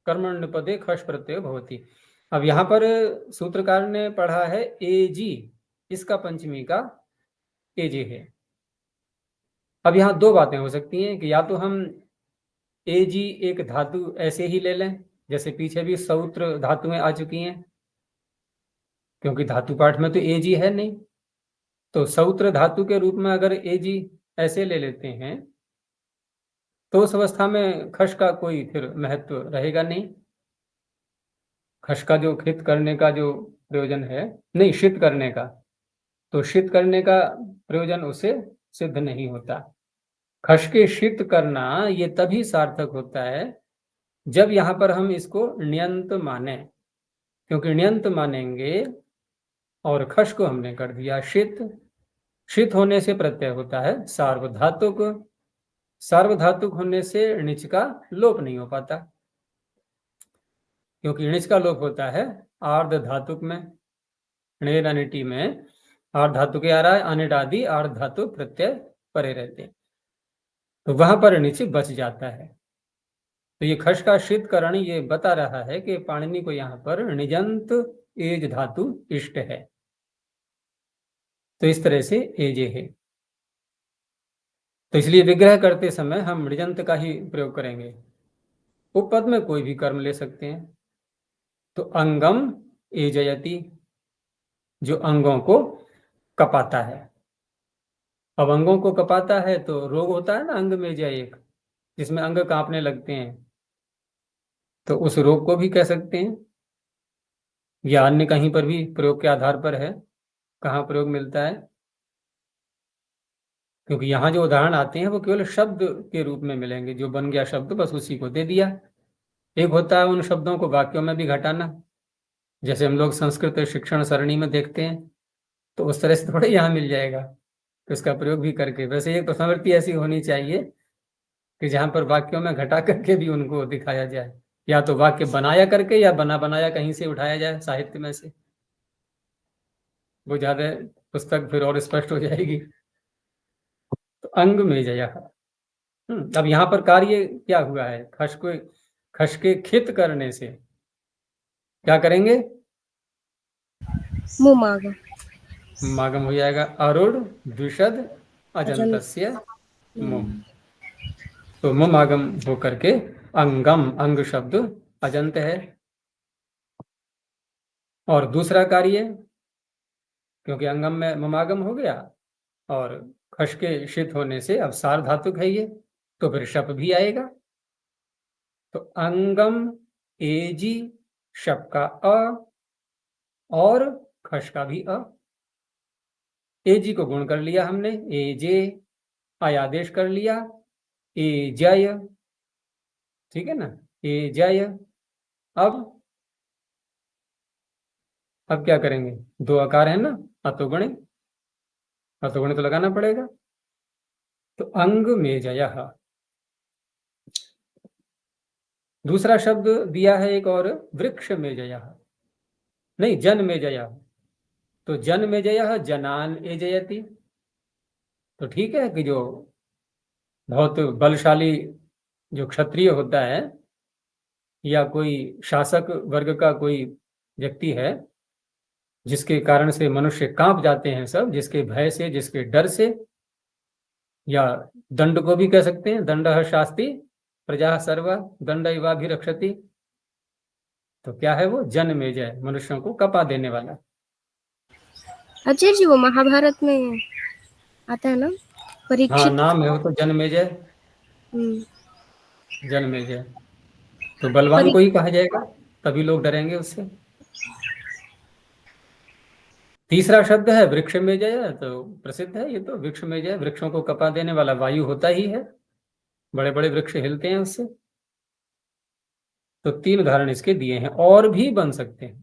कर्मण्य पदे खश प्रत्यय भवति। अब यहां पर सूत्रकार ने पढ़ा है एजी, इसका पंचमी का एजे है। अब यहां दो बातें हो सकती हैं कि या तो हम एजी एक धातु ऐसे ही ले लें, जैसे पीछे भी सौत्र धातुएं आ चुकी हैं, क्योंकि धातु पाठ में तो एजी है नहीं, तो सौत्र धातु के रूप में अगर एजी ऐसे ले लेते हैं तो उस अवस्था में खश का कोई फिर महत्व रहेगा नहीं। खश का जो खित करने का जो प्रयोजन है, नहीं शित करने का, तो शित करने का प्रयोजन उसे सिद्ध नहीं होता। खश के शित करना ये तभी सार्थक होता है जब यहां पर हम इसको ण्यंत माने, क्योंकि ण्यंत मानेंगे और खश को हमने कर दिया शित, शित होने से प्रत्यय होता है सार्वधातुक, सार्वधातुक होने से णिच का लोप नहीं हो पाता, क्योंकि णिच का लोप होता है आर्ध धातुक में, णेरनिटी में आर्ध धातु के आ रहा है, अनिट आदि आर्ध धातु प्रत्यय परे रहते हैं, तो वहां पर णिच बच जाता है। तो ये खश का शीतकरण ये बता रहा है कि पाणिनि को यहाँ पर निजंत एज धातु इष्ट है, तो इस तरह से एजे है। तो इसलिए विग्रह करते समय हम निजंत का ही प्रयोग करेंगे। उपपद में कोई भी कर्म ले सकते हैं। तो अंगम एजयति, जो अंगों को कपाता है। अब अंगों को कपाता है तो रोग होता है ना अंग में जय एक, जिसमें अंग कांपने लगते हैं, तो उस रोग को भी कह सकते हैं, या अन्य कहीं पर भी प्रयोग के आधार पर है, कहाँ प्रयोग मिलता है, क्योंकि यहाँ जो उदाहरण आते हैं वो केवल शब्द के रूप में मिलेंगे, जो बन गया शब्द बस उसी को दे दिया। एक होता है उन शब्दों को वाक्यों में भी घटाना, जैसे हम लोग संस्कृत शिक्षण सरणी में देखते हैं, तो उस तरह से थोड़े यहाँ मिल जाएगा, तो इसका प्रयोग भी करके, वैसे एक प्रश्नवृत्ति ऐसी होनी चाहिए कि जहां पर वाक्यों में घटा करके भी उनको दिखाया जाए, या तो वाक्य बनाया करके या बना बनाया कहीं से उठाया जाए साहित्य में से, वो ज्यादा पुस्तक फिर और स्पष्ट हो जाएगी। तो अंग में जया। अब यहाँ पर कार्य क्या हुआ है, खश के खित करने से क्या करेंगे,
मुमागम।
मागम हो जाएगा, अरुण द्विषद
अजंत।
अजंतस्य मुम। तो मुम आगम होकर के अंगम, अंग शब्द अजंत है। और दूसरा कार्य, क्योंकि अंगम में मुमागम हो गया और खश के शित होने से अब सार धातुक है ये, तो फिर शप भी आएगा। तो अंगम एजी, शप का अ और खश का भी अ। एजी को गुण कर लिया हमने, एजे, आयादेश कर लिया, एजय, ठीक है ना, एजय। अब अब क्या करेंगे, दो आकार है ना, अतोगुणे, अतोगुणे तो लगाना पड़ेगा। तो अंग में जय। दूसरा शब्द दिया है एक और, वृक्ष में जय, नहीं जन में जय। तो जन में जय, जनान ए जयति। तो ठीक है कि जो बहुत बलशाली जो क्षत्रिय होता है या कोई शासक वर्ग का कोई व्यक्ति है, जिसके कारण से मनुष्य कांप जाते हैं सब, जिसके भय से, जिसके डर से, या दंड को भी कह सकते हैं, दंड शास्ति प्रजा सर्व दंड इवाभिरक्षति। तो क्या है वो, जन में जय, मनुष्यों को कपा देने वाला।
अजय जी वो महाभारत में आता है ना,
हाँ
परीक्षित।
नाम है वो तो, जन में जय,
हम्म,
जन में जय। तो बलवान
परी
को ही कहा जाएगा, तभी लोग डरेंगे उससे। तीसरा शब्द है वृक्ष में जय, तो प्रसिद्ध है ये तो, वृक्ष में जय, वृक्षों को कपा देने वाला वायु होता ही है, बड़े बड़े वृक्ष हिलते हैं उससे। तो तीन उदाहरण इसके दिए हैं, और भी बन सकते हैं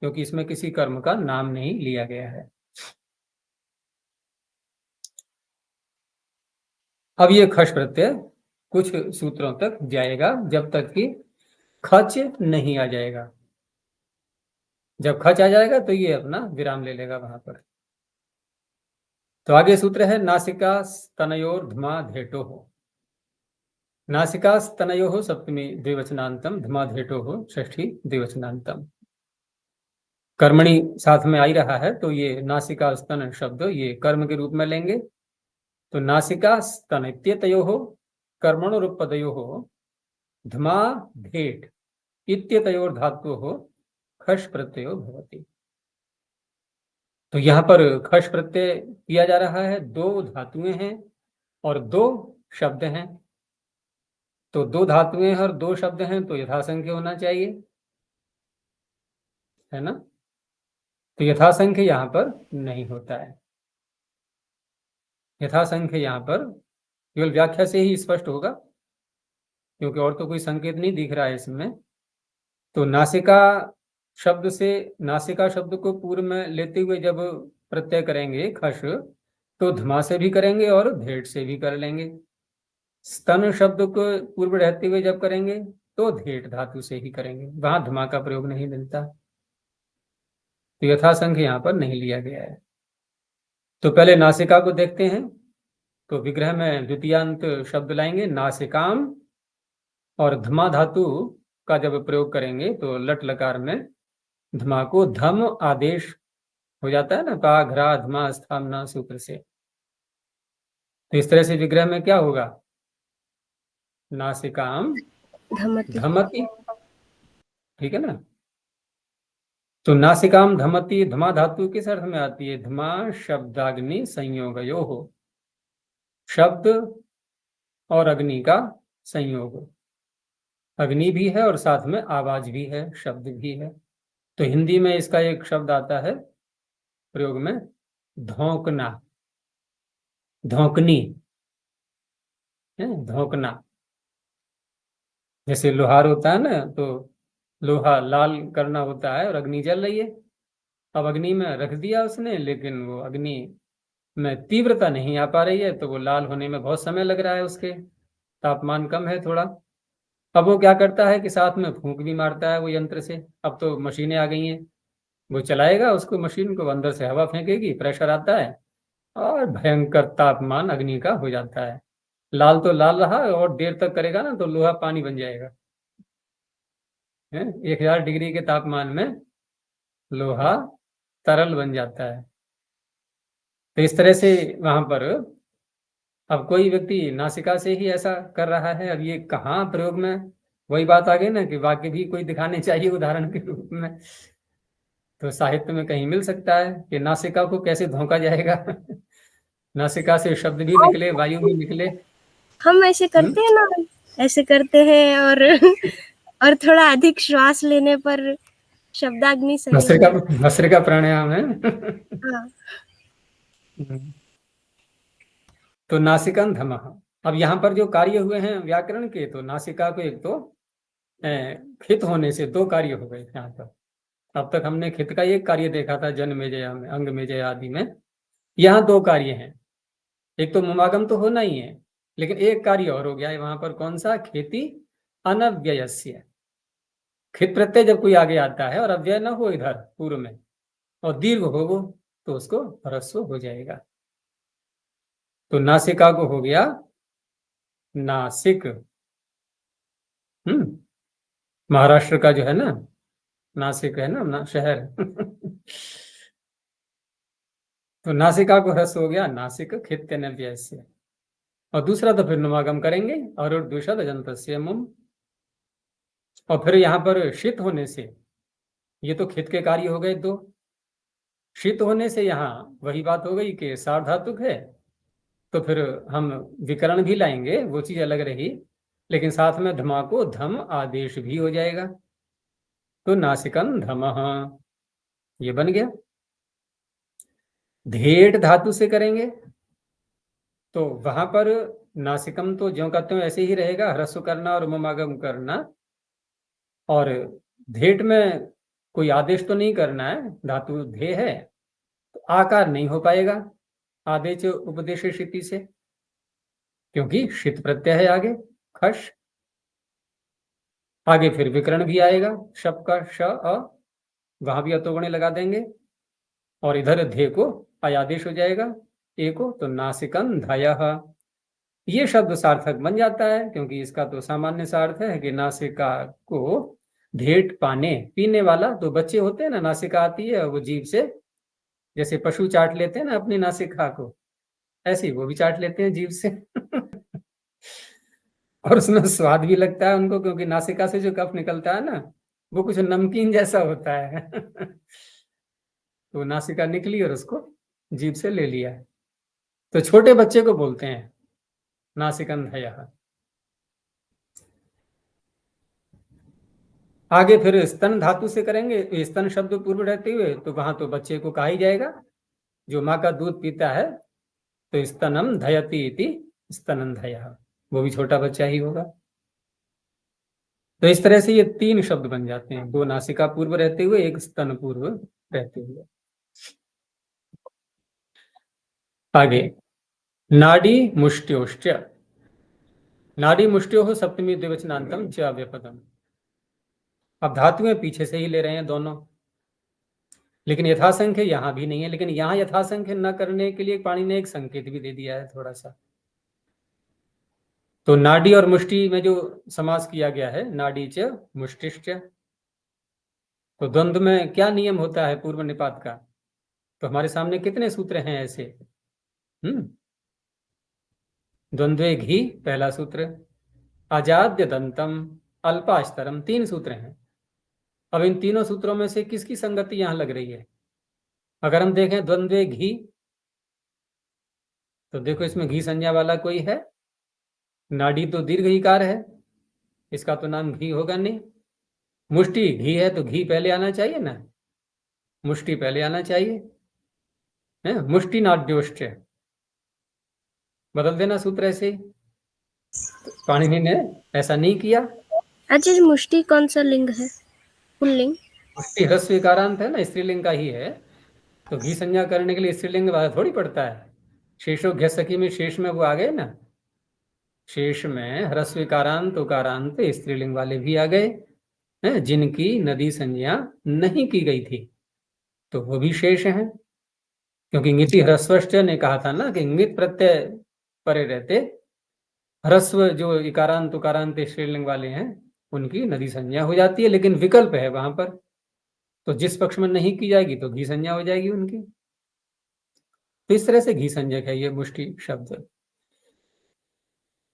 क्योंकि इसमें किसी कर्म का नाम नहीं लिया गया है। अब ये खश प्रत्यय कुछ सूत्रों तक जाएगा, जब तक कि खच नहीं आ जाएगा। जब खच आ जाएगा तो ये अपना विराम ले लेगा वहां पर। तो आगे सूत्र है, नासिका स्तनयोर धमा धेटो हो। नासिका स्तनयो हो सप्तमी द्विवचनांतम, धमा धेटो हो षष्ठी द्विवचनांतम। कर्मणि साथ में आ ही रहा है, तो ये नासिका स्तन शब्द ये कर्म के रूप में लेंगे। तो नासिका स्तन इत्यतयो हो कर्मणो रूपपदयो हो धमा धेट इत्यतयोर धातु हो खश प्रत्ययो भवति। तो यहाँ पर खश प्रत्यय किया जा रहा है, दो धातुएं हैं और दो शब्द हैं। तो दो धातुएं हैं और दो शब्द हैं, तो यथासंख्य होना चाहिए, है ना। तो यथासंख्य यहाँ पर नहीं होता है। यथासंख्य यहाँ पर केवल व्याख्या से ही स्पष्ट होगा, क्योंकि और तो कोई संकेत नहीं दिख रहा है इसमें। तो नासिका शब्द से, नासिका शब्द को पूर्व में लेते हुए जब प्रत्यय करेंगे खश, तो धमा से भी करेंगे और धेट से भी कर लेंगे। स्तन शब्द को पूर्व रहते हुए जब करेंगे तो धेट धातु से ही करेंगे, वहां धमा का प्रयोग नहीं मिलता। तो यथासंख्य यहाँ पर नहीं लिया गया है। तो पहले नासिका को देखते हैं। तो विग्रह में द्वितीयांत शब्द लाएंगे नासिकाम, और धमा धातु का जब प्रयोग करेंगे तो लट लकार में धमा को धम आदेश हो जाता है ना, का घरा धमा स्थामना सूत्र से। तो इस तरह से विग्रह में क्या होगा, नासिकाम
धमति।
धमति, ठीक है ना। तो नासिकाम धमति, धमा धातु किस अर्थ में आती है, धमा शब्दाग्नि संयोगयो हो, शब्द और अग्नि का संयोग। अग्नि भी है और साथ में आवाज भी है, शब्द भी है। तो हिंदी में इसका एक शब्द आता है प्रयोग में, धोंकना, धोंकनी है, धोंकना। जैसे लोहार होता है ना, तो लोहा लाल करना होता है और अग्नि जल रही है। अब अग्नि में रख दिया उसने, लेकिन वो अग्नि में तीव्रता नहीं आ पा रही है, तो वो लाल होने में बहुत समय लग रहा है उसके। तापमान कम है थोड़ा। अब वो क्या करता है कि साथ में फूंक भी मारता है वो यंत्र से। अब तो मशीनें आ गई हैं, वो चलाएगा उसको, मशीन को, अंदर से हवा फेंकेगी, प्रेशर आता है और भयंकर तापमान अग्नि का हो जाता है। लाल तो लाल रहा, और देर तक करेगा ना तो लोहा पानी बन जाएगा है। 1000 डिग्री के तापमान में लोहा तरल बन जाता है। तो इस तरह से वहां पर अब कोई व्यक्ति नासिका से ही ऐसा कर रहा है। अब ये कहाँ प्रयोग में, वही बात आ गई ना कि वाक्य भी कोई दिखाने चाहिए उदाहरण के रूप में। तो साहित्य में कहीं मिल सकता है कि नासिका को कैसे धोखा जाएगा। नासिका से शब्द भी निकले, वायु भी निकले।
हम ऐसे करते हैं ना, ऐसे करते हैं और और थोड़ा अधिक श्वास लेने पर शब्दाग्नि सही हो जाता
भस्त्रिका प्राणायाम है।
है। हाँ।
तो नासिकं धमः। अब यहाँ पर जो कार्य हुए हैं व्याकरण के, तो नासिका को एक तो खित होने से दो कार्य हो गए यहाँ पर। अब तक हमने खित का एक कार्य देखा था जन्मेजय में, अंग में जय आदि में। यहाँ दो कार्य हैं। एक तो मुमागम तो होना ही है, लेकिन एक कार्य और हो गया है वहां पर। कौन सा? खेती अनव्ययस्य। खित प्रत्यय जब कोई आगे आता है और अव्यय न हो इधर पूर्व में और दीर्घ हो वो, तो उसको ह्रस्व हो जाएगा। तो नासिका को हो गया नासिक। महाराष्ट्र का जो है ना नासिक है ना शहर। तो नासिका को ह्रस्व हो गया नासिक खित्य नव्य से। और दूसरा तो फिर नुमागम करेंगे और द्विषद अजंतस्य मुम। और फिर यहाँ पर शीत होने से, ये तो खित के कार्य हो गए दो। शीत होने से यहाँ वही बात हो गई कि सार्वधातुक है, तो फिर हम विकरण भी लाएंगे, वो चीज अलग रही, लेकिन साथ में धमा को धम आदेश भी हो जाएगा। तो नासिकं धमः ये बन गया। धेट धातु से करेंगे तो वहां पर नासिकम तो ज्यों कहते हो ऐसे ही रहेगा, ह्रस्व करना और मुमागम करना। और धेट में कोई आदेश तो नहीं करना है, धातु धे है, तो आकार नहीं हो पाएगा आदेश उपदेश क्षिति से, क्योंकि शीत प्रत्यय है आगे खश। आगे फिर विकरण भी आएगा, शब का श अ, वहां भी अतोगुणे लगा देंगे। और इधर धे को अयादेश हो जाएगा एको, तो नासिकं धयः। ये शब्द सार्थक बन जाता है, क्योंकि इसका तो सामान्य सा अर्थ है कि नासिका को धेट पाने, पीने वाला। तो बच्चे होते हैं ना, नासिका आती है वो जीभ से, जैसे पशु चाट लेते हैं ना अपनी नासिका को, ऐसे ही वो भी चाट लेते हैं जीभ से। और उसमें स्वाद भी लगता है उनको, क्योंकि नासिका से जो कफ निकलता है ना, वो कुछ नमकीन जैसा होता है। तो नासिका निकली और उसको जीभ से ले लिया। तो छोटे बच्चे को बोलते हैं नासिकंधयः। आगे फिर स्तन धातु से करेंगे, स्तन शब्द पूर्व रहते हुए, तो वहां तो बच्चे को कहा ही जाएगा जो माँ का दूध पीता है। तो स्तनम धयति इति स्तनंधयः, वो भी छोटा बच्चा ही होगा। तो इस तरह से ये तीन शब्द बन जाते हैं, दो नासिका पूर्व रहते हुए, एक स्तन पूर्व रहते हुए। आगे नाड़ी मुष्ट्योश्च। नाड़ी मुष्ट्यो सप्तमी द्विवचनांतम च व्यपदम। अब धातुएं पीछे से ही ले रहे हैं दोनों, लेकिन यथासंख्य यहां भी नहीं है। लेकिन यहां यथासंख्य न करने के लिए पाणि ने एक संकेत भी दे दिया है थोड़ा सा। तो नाड़ी और मुष्टि में जो समास किया गया है, नाड़ी च मुष्टिश्च, तो द्वंद्व में क्या नियम होता है पूर्व निपात का? तो हमारे सामने कितने सूत्र हैं ऐसे? द्वंद्वे घी पहला सूत्र, अजाद्य दंतम अल्पाश्तरम, तीन सूत्र हैं। अब इन तीनों सूत्रों में से किसकी संगति यहां लग रही है? अगर हम देखें द्वंद्वे घी, तो देखो इसमें घी संज्ञा वाला कोई है? नाड़ी तो दीर्घ ईकार है, इसका तो नाम घी होगा नहीं। मुष्टि घी है तो घी पहले आना चाहिए ना, मुष्टि पहले आना चाहिए है। मुष्टि नाड्योश्च, बदल देना सूत्र ऐसे। पाणिनि ने ऐसा नहीं किया।
अच्छा, मुष्टि कौन सा लिंग है? पुल्लिंग?
मुष्टि ह्रस्व इकारांत है ना, स्त्रीलिंग का ही है। तो घी संज्ञा करने के लिए स्त्रीलिंग वाला थोड़ी पड़ता है। शेषो घ्य सखी में शेष में वो आ गए ना। शेष में ह्रस्व इकारांत उकारांत स्त्रीलिंग वाले भी आ गए हैं, जिनकी नदी संज्ञा नहीं की गई थी, तो वो भी शेष हैं। क्योंकि ङिति ह्रस्वश्च ने कहा था ना कि ङित प्रत्यय परे रहते ह्रस्व जो इकारांत उकारांत स्त्रीलिंग वाले हैं उनकी नदी संज्ञा हो जाती है, लेकिन विकल्प है वहां पर, तो जिस पक्ष में नहीं की जाएगी तो घी संज्ञा हो जाएगी उनकी। तो इस तरह से घी संज्ञक है ये मुष्टि शब्द।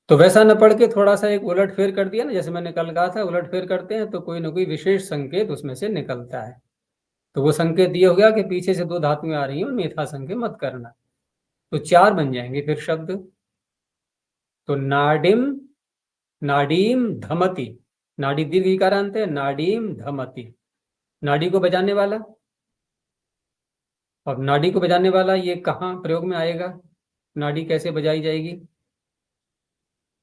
तो वैसा न पढ़ के थोड़ा सा एक उलट फेर कर दिया ना, जैसे मैंने कल कहा था उलट फेर करते हैं तो कोई ना कोई विशेष संकेत उसमें से निकलता है। तो वो संकेत ये हो गया कि पीछे से दो धातुएं आ रही हैं उनमें यथा संकेत मत करना, तो चार बन जाएंगे फिर शब्द। तो नाडिम, नाडीम धमती, नाड़ी दीर्घ इकारांत है, नाडीम धमती, नाड़ी को बजाने वाला। अब नाड़ी को बजाने वाला ये कहाँ प्रयोग में आएगा, नाड़ी कैसे बजाई जाएगी?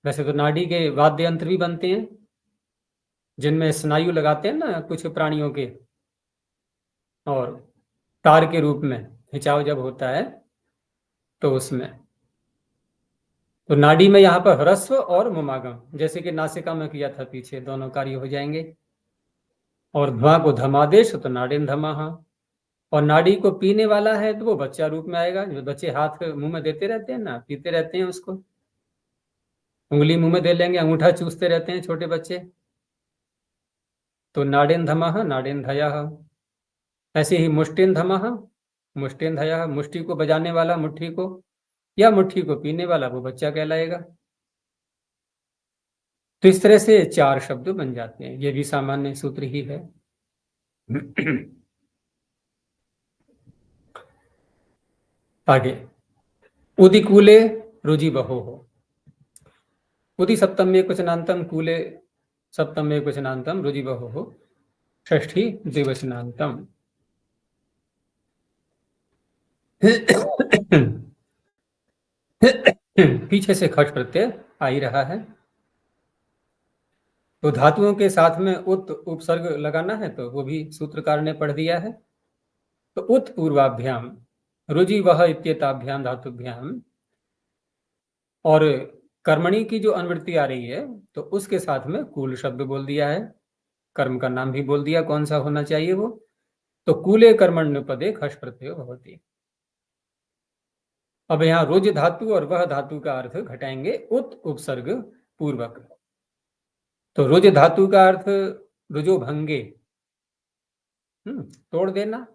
वैसे तो नाड़ी के वाद्य यंत्र भी बनते हैं जिनमें स्नायु लगाते हैं ना कुछ प्राणियों के, और तार के रूप में खिंचाव जब होता है तो उसमें, तो नाड़ी में यहाँ पर ह्रस्व और मुमागम जैसे कि नासिका में किया था पीछे, दोनों कार्य हो जाएंगे। और ध्वा को धमादेश तो नाडिन धमाहा। और नाड़ी को पीने वाला है तो वो बच्चा रूप में आएगा, जो बच्चे हाथ मुंह में देते रहते हैं ना, पीते रहते हैं उसको, उंगली मुंह में दे लेंगे, अंगूठा चूसते रहते हैं छोटे बच्चे, तो नाडिन धमाहा नाडिन धया। ऐसे ही मुष्टिन धमाह मुष्टिन धया, मुष्टि को बजाने वाला मुट्ठी को, या मुट्ठी को पीने वाला वो बच्चा कहलाएगा। तो इस तरह से चार शब्द बन जाते हैं, ये भी सामान्य सूत्र ही है। आगे उदि कूले रुजि बहो हो, उदि सप्तम में क्वचनांतम, कूले सप्तम में क्वचनांतम, रुजि बहो हो षष्ठी द्विवचनांतम। पीछे से खट प्रत्यय आ ही रहा है, तो धातुओं के साथ में उत उपसर्ग लगाना है तो वो भी सूत्रकार ने पढ़ दिया है। तो उत पूर्वाभ्याम रुजि वह इत्येताभ्याम धातुभ्याम, और कर्मणि की जो अनुवृत्ति आ रही है तो उसके साथ में कूल शब्द बोल दिया है, कर्म का नाम भी बोल दिया कौन सा होना चाहिए वो, तो कूले कर्मण्यपदे खश प्रत्यय भवति। अब यहाँ रुज धातु और वह धातु का अर्थ घटाएंगे उत उपसर्ग पूर्वक। तो रुज धातु का अर्थ रुजो भंगे, तोड़ देना।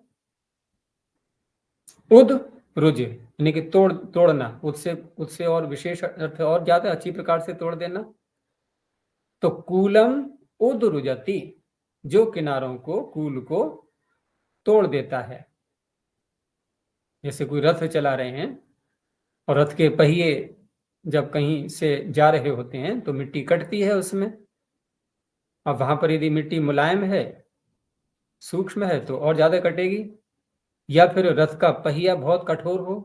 उद रुज यानी कि तोड़ना, उससे उससे और विशेष अर्थ और ज्यादा अच्छी प्रकार से तोड़ देना। तो कूलम उद रुजती, जो किनारों को कूल को तोड़ देता है। जैसे कोई रथ चला रहे हैं और रथ के पहिए जब कहीं से जा रहे होते हैं तो मिट्टी कटती है उसमें, अब वहां पर यदि मिट्टी मुलायम है सूक्ष्म है तो और ज्यादा कटेगी, या फिर रथ का पहिया बहुत कठोर हो,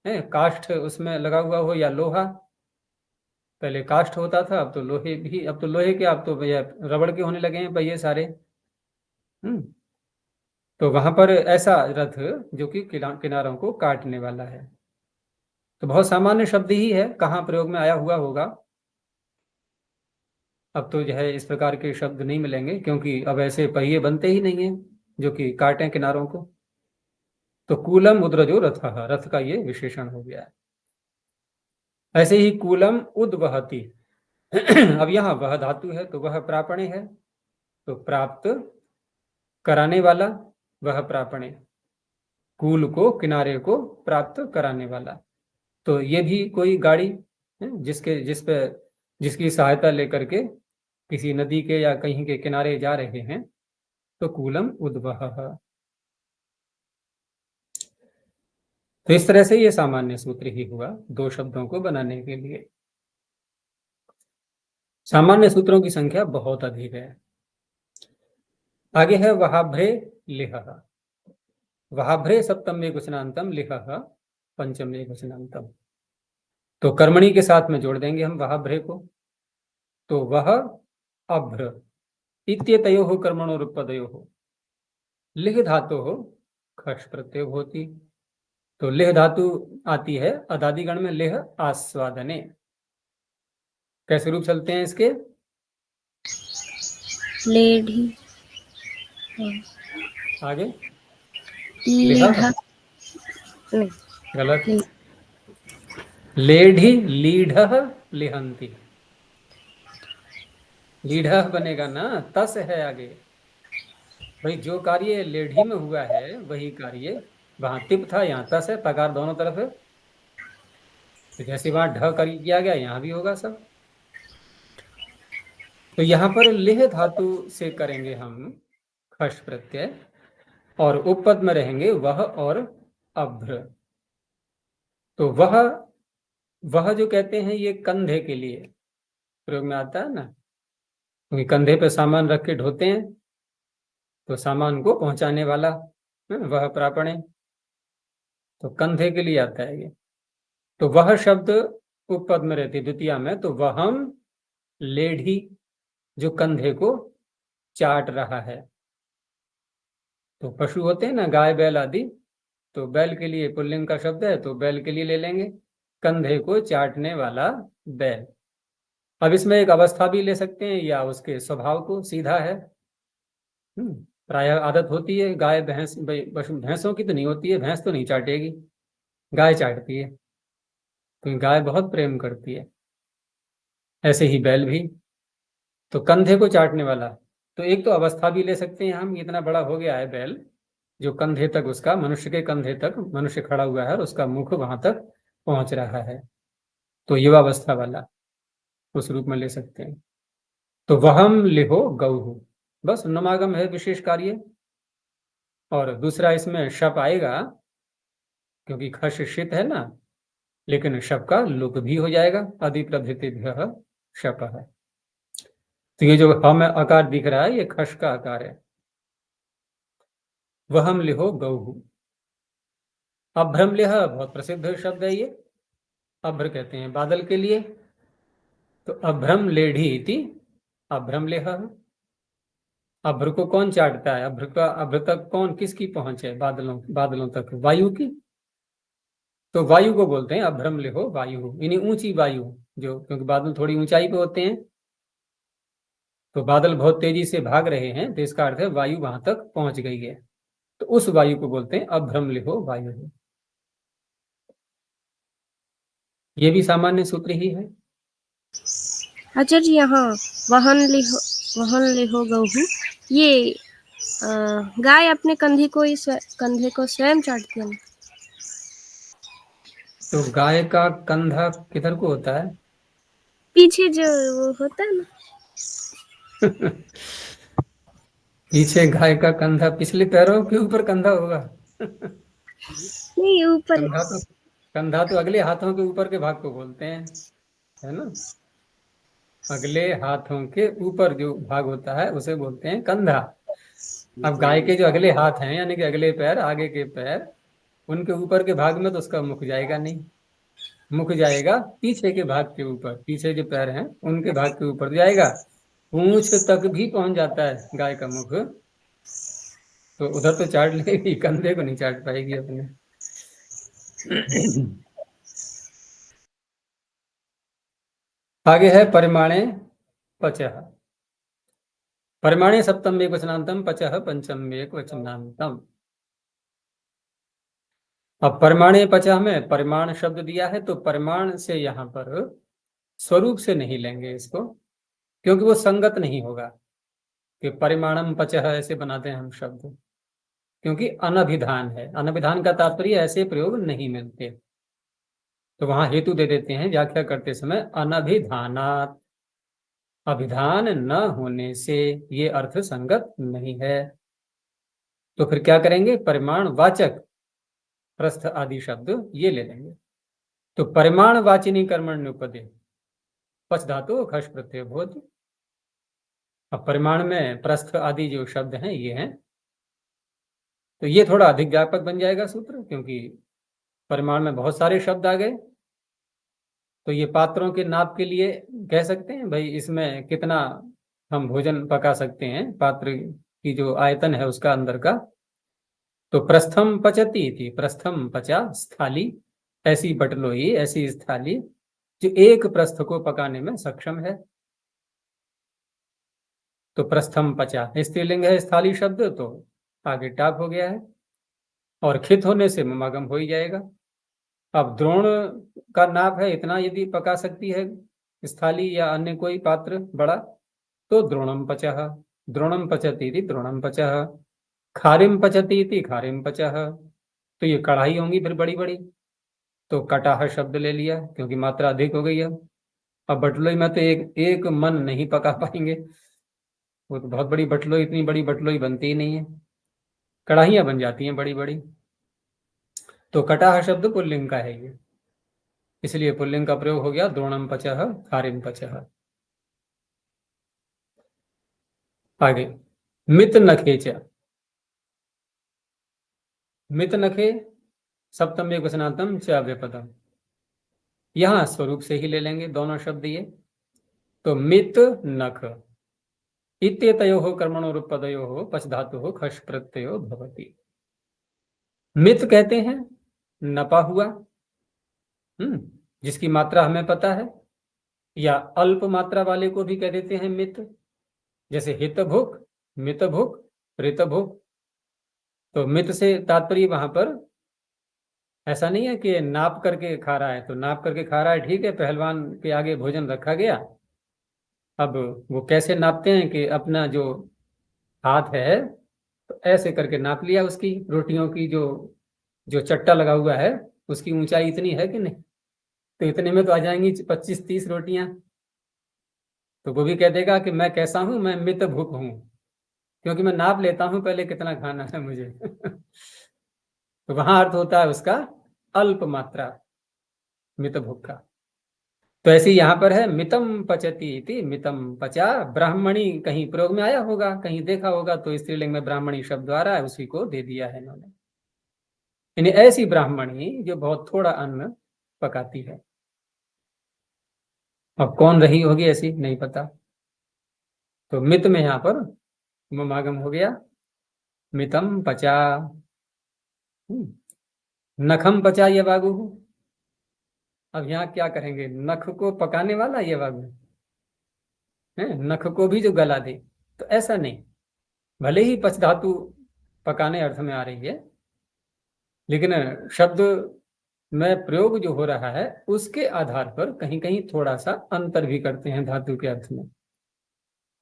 है काष्ठ उसमें लगा हुआ हो या लोहा, पहले काष्ठ होता था अब तो लोहे भी, अब तो लोहे के, अब तो भैया रबड़ के होने लगे हैं पहिए सारे। तो वहां पर ऐसा रथ जो कि किनारों को काटने वाला है। तो बहुत सामान्य शब्द ही है, कहाँ प्रयोग में आया हुआ होगा, अब तो जो है इस प्रकार के शब्द नहीं मिलेंगे क्योंकि अब ऐसे पहिए बनते ही नहीं है जो कि काटें किनारों को। तो कूलम उद्रजो रथ, रथ का ये विशेषण हो गया है। ऐसे ही कूलम उद्वहति, अब यहाँ वह धातु है तो वह प्रापणे है, तो प्राप्त कराने वाला वह प्रापणे, कूल को किनारे को प्राप्त कराने वाला। तो ये भी कोई गाड़ी है जिसकी सहायता लेकर के किसी नदी के या कहीं के किनारे जा रहे हैं, तो कूलम उद्वह। तो इस तरह से ये सामान्य सूत्र ही हुआ दो शब्दों को बनाने के लिए। सामान्य सूत्रों की संख्या बहुत अधिक है। आगे है वहाभ्रे लिह, वहाभ्रे सप्तम वचनांतम लिह पंचम वचनांतम। तो कर्मणि के साथ में जोड़ देंगे हम वहाभ्रे को, तो वह अभ्र इत्येतयोः कर्मणोरुपपदयोः लिह धातु हो खश प्रत्यय होती। तो लिह धातु आती है अदादिगण में लिह आस्वादने, कैसे रूप चलते हैं इसके?
लेढ़ी,
आगे
लीढ़ा,
लिह,
नहीं,
गलत।
ली-
लेढ़ी लीढ़ लिहंती, लीढ़ बनेगा ना, तस है आगे। भाई जो कार्य लेढ़ी में हुआ है वही कार्य वहां तिप था, यहाँ तस है, तकार दोनों तरफ है। तो जैसे वहां ढ कर किया गया यहाँ भी होगा सब। तो यहाँ पर लिह धातु से करेंगे हम खश प्रत्यय, और उपपद में रहेंगे वह और अभ्र। तो वह जो कहते हैं ये कंधे के लिए प्रयोग में आता है ना, क्योंकि कंधे पे सामान रख के ढोते हैं, तो सामान को पहुंचाने वाला वह प्रापणे, तो कंधे के लिए आता है ये। तो वह शब्द उपपद में रहती है द्वितीया में, तो वहम लेढ़ी, जो कंधे को चाट रहा है। तो पशु होते हैं ना, गाय बैल आदि, तो बैल के लिए पुल्लिंग का शब्द है, तो बैल के लिए ले लेंगे कंधे को चाटने वाला बैल। अब इसमें एक अवस्था भी ले सकते हैं या उसके स्वभाव को, सीधा है। प्राय आदत होती है, गाय भैंस, भैंसों की तो नहीं होती है, भैंस तो नहीं चाटेगी, गाय चाटती है, क्योंकि गाय बहुत प्रेम करती है। ऐसे ही बैल भी, तो कंधे को चाटने वाला। तो एक तो अवस्था भी ले सकते हैं हम, इतना बड़ा हो गया है बैल, जो कंधे तक उसका, मनुष्य के कंधे तक मनुष्य खड़ा हुआ है और उसका मुख वहां तक पहुंच रहा है, तो युवावस्था वाला उस रूप में ले सकते हैं। तो वहम लिहो गऊ, बस नमागम है विशेष कार्य। और दूसरा इसमें शप आएगा, क्योंकि खश शित है ना, लेकिन शप का लुक भी हो जाएगा, अधिप्रभृतिभ्यः शप है। तो ये जो हम आकार दिख रहा है ये खश का आकार है। वहम लिहो गऊ। अभ्रम लिह बहुत प्रसिद्ध शब्द है ये, अभ्र कहते हैं बादल के लिए, तो अभ्रम लेढ़ी इति अभ्रम लिह। अभ्र को कौन चाटता है? अभ्र तक कौन, किसकी पहुंच है? बादलों तक, वायु की। तो वायु को बोलते हैं अभ्रम लिहो वायु, यानी ऊंची वायु, जो, क्योंकि बादल थोड़ी ऊंचाई पे होते हैं, तो बादल बहुत तेजी से भाग रहे हैं, तो इसका अर्थ है वायु वहां तक पहुंच गई है, तो उस वायु को बोलते हैं अभ्रम लिहो वायु। ये भी सामान्य सूत्र ही है।
आचार्य जी यहाँ वहन लिहो गऊ, ये गाय अपने कंधे को स्वयं चाटती है।
तो गाय का कंधा किधर को होता है?
पीछे जो वो होता है ना।
पीछे गाय का कंधा पिछले पैरों के ऊपर कंधा होगा।
नहीं, ऊपर।
कंधा तो अगले हाथों के ऊपर के भाग को बोलते हैं, है ना। अगले हाथों के ऊपर जो भाग होता है उसे बोलते हैं कंधा। अब गाय के जो अगले हाथ हैं, यानी कि अगले पैर, आगे के पैर, उनके ऊपर के भाग में तो उसका मुख जाएगा नहीं, मुख जाएगा पीछे के भाग के ऊपर, पीछे जो पैर हैं उनके भाग के ऊपर जाएगा, पूंछ तक भी पहुंच जाता है गाय का मुख, तो उधर तो चाट लेगी, कंधे को नहीं चाट पाएगी अपने। आगे है परिमाणे पचह। परिमाणे सप्तम एक वचनांतम, पचह पंचम एक वचनांतम। अब परिमाणे पचह में परिमाण शब्द दिया है, तो परिमाण से यहाँ पर स्वरूप से नहीं लेंगे इसको, क्योंकि वो संगत नहीं होगा कि परिमाणम पचह ऐसे बनाते हैं हम शब्द, क्योंकि अनभिधान है, अनभिधान का तात्पर्य ऐसे प्रयोग नहीं मिलते, तो वहां हेतु दे देते हैं व्याख्या करते समय, अनभिधानात्, अभिधान न होने से ये अर्थ संगत नहीं है। तो फिर क्या करेंगे? परिमाण वाचक प्रस्थ आदि शब्द ये ले लेंगे। तो परिमाण वाचिनी कर्मण्युपदे, पच धातु खश प्रत्यय भवति। अब परिमाण में प्रस्थ आदि जो शब्द हैं ये हैं, तो ये थोड़ा अधिक व्यापक बन जाएगा सूत्र, क्योंकि परिमाण में बहुत सारे शब्द आ गए। तो ये पात्रों के नाप के लिए कह सकते हैं, भाई इसमें कितना हम भोजन पका सकते हैं, पात्र की जो आयतन है उसका अंदर का। तो प्रस्थम पचती थी, प्रस्थम पचा स्थाली, ऐसी बटलोई, ऐसी स्थाली जो एक प्रस्थ को पकाने में सक्षम है। तो प्रस्थम पचा स्त्रीलिंग है स्थाली शब्द, तो आगे टाप हो गया है, और खित होने से ममागम हो ही जाएगा। अब द्रोण का नाप है इतना, यदि पका सकती है स्थाली या अन्य कोई पात्र बड़ा, तो द्रोणम पचः, द्रोणम पचती द्रोणम पचः, खारिम पचती खारिम पचः। तो ये कढ़ाई होंगी फिर बड़ी बड़ी, तो कटाह शब्द ले लिया क्योंकि मात्रा अधिक हो गई है। अब बटलोई में तो एक एक मन नहीं पका पाएंगे, वो तो बहुत बड़ी बटलोई, इतनी बड़ी बटलोई बनती ही नहीं है, कढ़ाइयाँ बन जाती हैं बड़ी बड़ी। तो कटाह शब्द पुल्लिंग का है ये, इसलिए पुल्लिंग का प्रयोग हो गया द्रोणम पचः खारिम पचः। आगे मित नखे च, मित नखे सप्तम एक वचनातम च व्यपदम, यहां स्वरूप से ही ले लेंगे दोनों शब्द ये। तो मित नख इत्येतयोः कर्मणोरुपपदयोः पच धातुः खश प्रत्ययो भवति। मित कहते हैं नपा हुआ, जिसकी मात्रा हमें पता है, या अल्प मात्रा वाले को भी कह देते हैं मित, जैसे हित भुक, मित भुक, ऋत भुक। तो मित से तात्पर्य वहां पर ऐसा नहीं है कि नाप करके खा रहा है, तो नाप करके खा रहा है ठीक है, पहलवान के आगे भोजन रखा गया, अब वो कैसे नापते हैं कि अपना जो हाथ है तो ऐसे करके नाप लिया, उसकी रोटियों की जो जो चट्टा लगा हुआ है उसकी ऊंचाई इतनी है कि नहीं, तो इतने में तो आ जाएंगी 25-30 रोटियां। तो वो भी कह देगा कि मैं कैसा हूं, मैं मित भूख हूं, क्योंकि मैं नाप लेता हूं पहले कितना खाना है मुझे। तो वहां अर्थ होता है उसका अल्प मात्रा, मित भूख का। तो ऐसे यहां पर है मितम पचती इति, मितम पचा, ब्राह्मणी कहीं प्रयोग में आया होगा, कहीं देखा होगा, तो स्त्रीलिंग में ब्राह्मणी शब्द आ रहा है, उसी को दे दिया है इन्होंने। यानी ऐसी ब्राह्मणी जो बहुत थोड़ा अन्न पकाती है। अब कौन रही होगी ऐसी नहीं पता, तो मित में यहां पर ममागम हो गया, मितम पचा। नखम पचा ये बागु। अब यहाँ क्या करेंगे, नख को पकाने वाला ये बागु है, नख को भी जो गला दे, तो ऐसा नहीं। भले ही पच धातु पकाने अर्थ में आ रही है, लेकिन शब्द में प्रयोग जो हो रहा है उसके आधार पर कहीं कहीं थोड़ा सा अंतर भी करते हैं धातु के अर्थ में।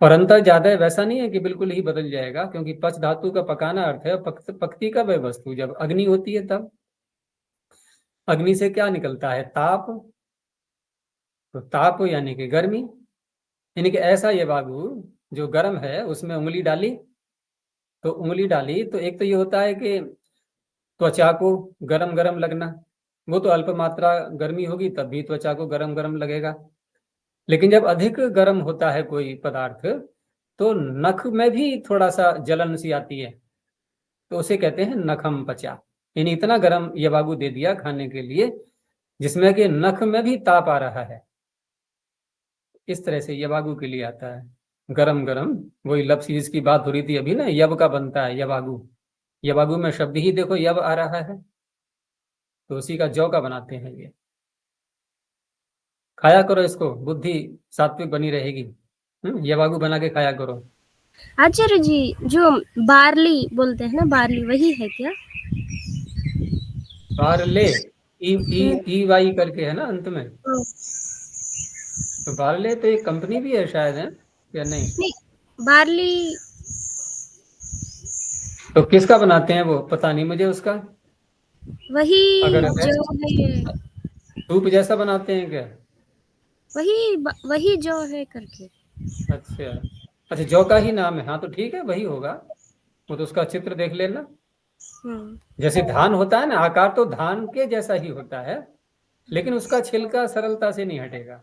और अंतर ज्यादा है वैसा नहीं है कि बिल्कुल ही बदल जाएगा, क्योंकि पच धातु का पकाना अर्थ है पकती कब है वस्तु, जब अग्नि होती है तब। अग्नि से क्या निकलता है, ताप, तो ताप यानी कि गर्मी, यानी कि ऐसा ये बाबू जो गर्म है उसमें उंगली डाली, तो उंगली डाली तो एक तो ये होता है कि त्वचा को गरम गरम लगना, वो तो अल्प मात्रा गर्मी होगी तब भी त्वचा को गरम गरम लगेगा। लेकिन जब अधिक गर्म होता है कोई पदार्थ, तो नख में भी थोड़ा सा जलन सी आती है, तो उसे कहते हैं नखम पचा। यानी इतना गर्म यवागु दे दिया खाने के लिए जिसमें कि नख में भी ताप आ रहा है, इस तरह से यवागु के लिए आता है गरम गरम। वही लफ्ज़ जिसकी बात हो रही थी अभी ना, यव का बनता है यवागु, यवागु में शब्द ही देखो यव आ रहा है, तो उसी का जौ का बनाते हैं ये। खाया करो इसको, बुद्धि सात्विक बनी रहेगी। यवागु बना के खाया करो।
आचार्य जी, जो बार्ली बोलते हैं ना, बार्ली वही है क्या?
बारले, ई ई ई वाई करके है ना अंत में,
हाँ।
तो बारले तो एक कंपनी भी है शायद, है या नहीं?
नहीं, बार्ली
तो किसका बनाते हैं वो, पता नहीं मुझे उसका।
वही
अगर है
जो है,
सूप जैसा बनाते हैं क्या?
वही जो है करके।
अच्छा अच्छा, जौ का ही नाम है, हाँ तो ठीक है वही होगा, वो तो उसका चित्र देख लेना।
हाँ।
जैसे धान होता है ना, आकार तो धान के जैसा ही होता है, लेकिन उसका छिलका सरलता से नहीं हटेगा,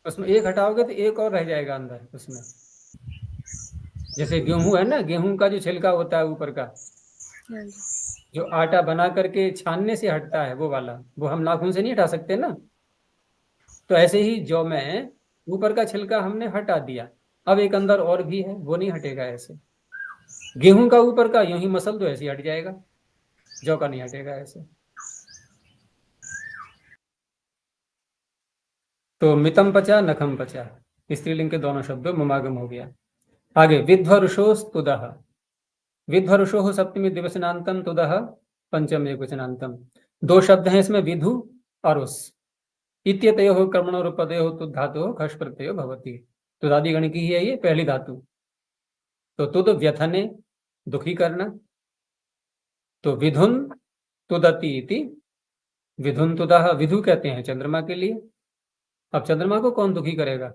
उसमें एक हटाओगे तो एक और रह जाएगा अंदर उसमें। जैसे गेहूं है ना, गेहूं का जो छिलका होता है ऊपर का,
हाँ जी।
जो आटा बना करके छानने से हटता है वो वाला, वो हम नाखून से नहीं हटा सकते ना, तो ऐसे ही जौ में ऊपर का छिलका हमने हटा दिया, अब एक अंदर और भी है वो नहीं हटेगा ऐसे। गेहूं का ऊपर का यूं ही मसल दो ऐसे ही हट जाएगा, जौ का नहीं हटेगा ऐसे। तो मितम पचा नखम पचा, स्त्रीलिंग के दोनों शब्दों मुमागम हो गया। आगे विध्वरुषोस्तुदः, विध्वरुषो सप्तमी द्विवचनांतम, तुदः पंचमी एकवचनांतम। दो शब्द हैं इसमें, विधु और उस। इत्यतयोः कर्मणोरुपदयोः तुद धातुः खश प्रत्ययो भवति। तुदादि गण की ही है ये पहली धातु। तो तुद व्यथने, दुखी करना। तो विधुन तुदति इति, विधुन तुदः, विधु कहते हैं चंद्रमा के लिए। अब चंद्रमा को कौन दुखी करेगा?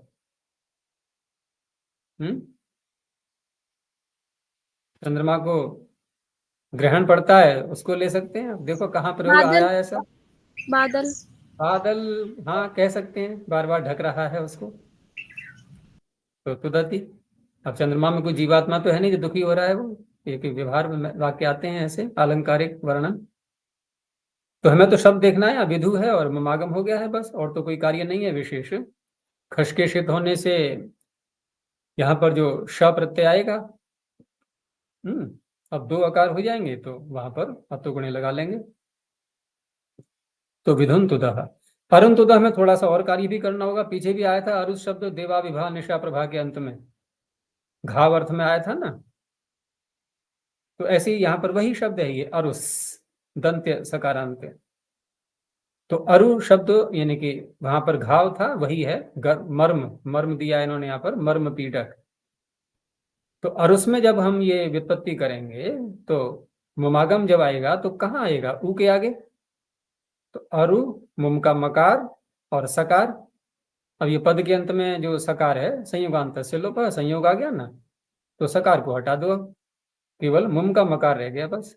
चंद्रमा को ग्रहण पड़ता है, उसको ले सकते हैं। देखो कहाँ प्रयोग आया है ऐसा।
बादल,
बादल, हाँ कह सकते हैं, बार बार ढक रहा है उसको, तो तुदति। अब चंद्रमा में कोई जीवात्मा तो है नहीं जो दुखी हो रहा है, वो एक व्यवहार में वाक्य आते हैं ऐसे अलंकारिक वर्णन। तो हमें तो शब्द देखना है, विधु है और ममागम हो गया है बस, और तो कोई कार्य नहीं है विशेष। खशकेशित होने से यहाँ पर जो श प्रत्यय आएगा, अब दो आकार हो जाएंगे तो वहां पर अतुगुणे लगा लेंगे। तो विधुन तुदः, अरुण तुदः में थोड़ा सा और कार्य भी करना होगा। पीछे भी आया था अरुष शब्द देवा विभा निशा प्रभा के अंत में घाव अर्थ में आया था ना। तो ऐसे ही यहाँ पर वही शब्द है ये अरुष, दंत्य सकारांत। तो अरु शब्द यानी कि वहां पर घाव था, वही है मर्म, मर्म दिया इन्होंने यहाँ पर, मर्म पीडक। तो अरुष में जब हम ये व्युत्पत्ति करेंगे तो मुमागम जब आएगा तो कहाँ आएगा? ऊ के आगे। तो अरु, मुम का मकार और सकार। अब ये पद के अंत में जो सकार है संयोगांत से लोप, संयोग आ गया ना, तो सकार को हटा दो, केवल मुम का मकार रह गया बस,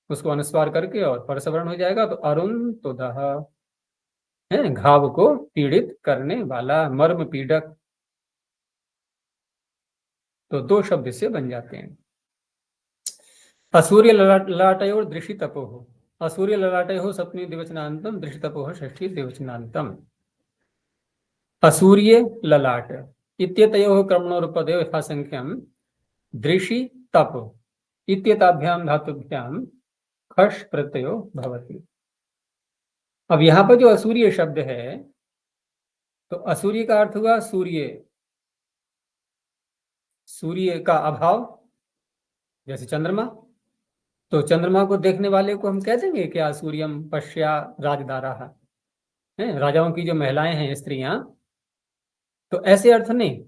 उसको अनुस्वार करके और परसवर्ण हो जाएगा। तो अरुण तुदः है, घाव को पीड़ित करने वाला, मर्म पीड़क। तो दो शब्द इससे बन जाते हैं। असूर्य ललाटयोर दृषि तपोः, असूर्य ललाटयोः सप्तमी द्विवचनांतम, दृषि तपोः षष्ठी द्विवचनांतम। असूर्य ललाट इत्यतयोः कर्मणोरुपदयोः यथासंख्यम दृषि तप इत्येताभ्याम धातुभ्याम खश प्रत्ययो भवति। अब यहां पर जो असूर्य शब्द है, तो असूर्य का अर्थ हुआ सूर्य, सूर्य का अभाव, जैसे चंद्रमा। तो चंद्रमा को देखने वाले को हम कह देंगे क्या? सूर्यम पश्या राजदारा है, राजाओं की जो महिलाएं हैं स्त्रियां। तो ऐसे अर्थ नहीं,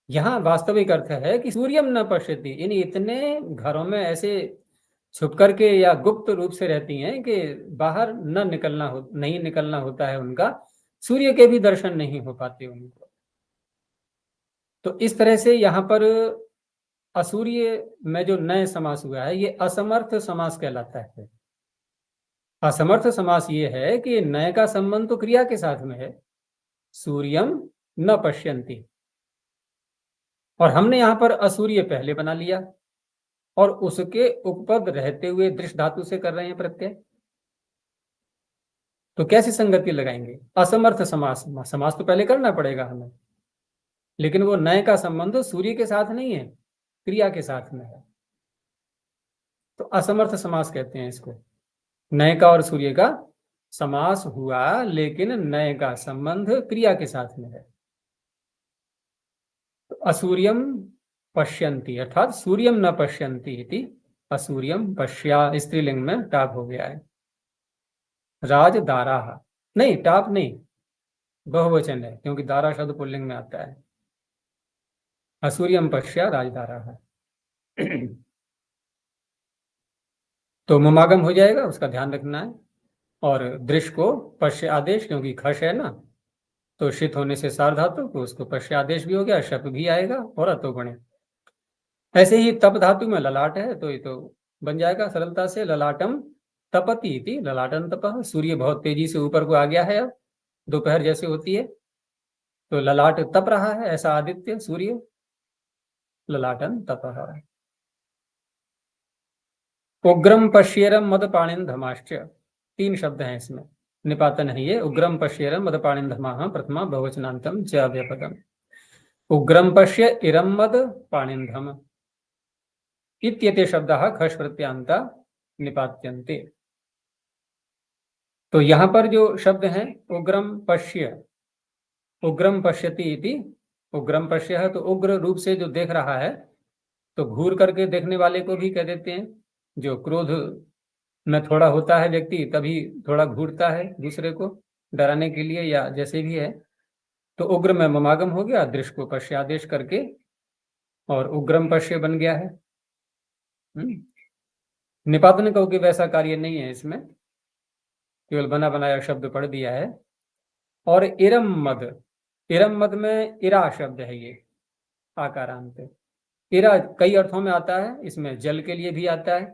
यहाँ वास्तविक अर्थ है कि सूर्यम न पश्यति, यानी इतने घरों में ऐसे छुप करके या गुप्त रूप से रहती हैं कि बाहर न निकलना हो, नहीं निकलना होता है उनका, सूर्य के भी दर्शन नहीं हो पाते उनको। तो इस तरह से यहाँ पर असूर्य में जो नए समास हुआ है ये असमर्थ समास कहलाता है। असमर्थ समास ये है कि नए का संबंध तो क्रिया के साथ में है, सूर्यम न पश्यन्ति, और हमने यहां पर असूर्य पहले बना लिया और उसके उपपद रहते हुए दृश्य धातु से कर रहे हैं प्रत्यय। तो कैसी संगति लगाएंगे? असमर्थ समास, समास तो पहले करना पड़ेगा हमें, लेकिन वो नए का संबंध सूर्य के साथ नहीं है, क्रिया के साथ में है। तो असमर्थ समास कहते हैं इसको। नए का और सूर्य का समास हुआ, लेकिन नए का संबंध क्रिया के साथ में है। तो असूर्यम पश्यन्ति अर्थात सूर्यम न पश्यन्ति इति असूर्यम पश्या, स्त्रीलिंग में टाप हो गया है। राज दारा, नहीं टाप नहीं, बहुवचन है क्योंकि दारा शब्द पुल्लिंग में आता है। असूर्यम पश्या राजदारा है। तो मुमागम हो जाएगा, उसका ध्यान रखना है। और दृश्य को पश्य आदेश, क्योंकि खश है ना, तो शित होने से सार धातु को उसको पश्य आदेश भी हो गया, शप भी आएगा और अतो गणे। ऐसे ही तप धातु में ललाट है, तो ये तो बन जाएगा सरलता से, ललाटम तपति इति ललाटन तपः। सूर्य बहुत तेजी से ऊपर को आ गया है, अब दोपहर जैसे होती है, तो ललाट तप रहा है, ऐसा आदित्य सूर्य, ललाटन तपः। उग्रम पश्येरम मद पाणिन धमाश्च, तीन शब्द हैं इसमें, निपातन है ये। उग्रम पश्येरम मद पाणिन धमाः प्रथमा बहुवचनांतम च अव्यपदम। उग्रम पश्य इरम मद पाणिन धम इत्येते शब्दाः खश प्रत्यांता निपात्यन्ते। तो यहां पर जो शब्द हैं उग्रम पश्य, उग्रम पश्यति इति, उग्रम पश्य है तो उग्र रूप से जो देख रहा है, तो घूर करके देखने वाले को भी कह देते हैं। जो क्रोध में थोड़ा होता है व्यक्ति, तभी थोड़ा घूरता है दूसरे को डराने के लिए या जैसे भी है। तो उग्र में ममागम हो गया, दृश्य को पश्चादेश करके, और उग्रम पश्य बन गया है। निपातन का कोई वैसा कार्य नहीं है इसमें, केवल बना बनाया शब्द पढ़ दिया है। और इरम मद, इरम मद में इरा शब्द है ये, आकारांत। इरा कई अर्थों में आता है, इसमें जल के लिए भी आता है।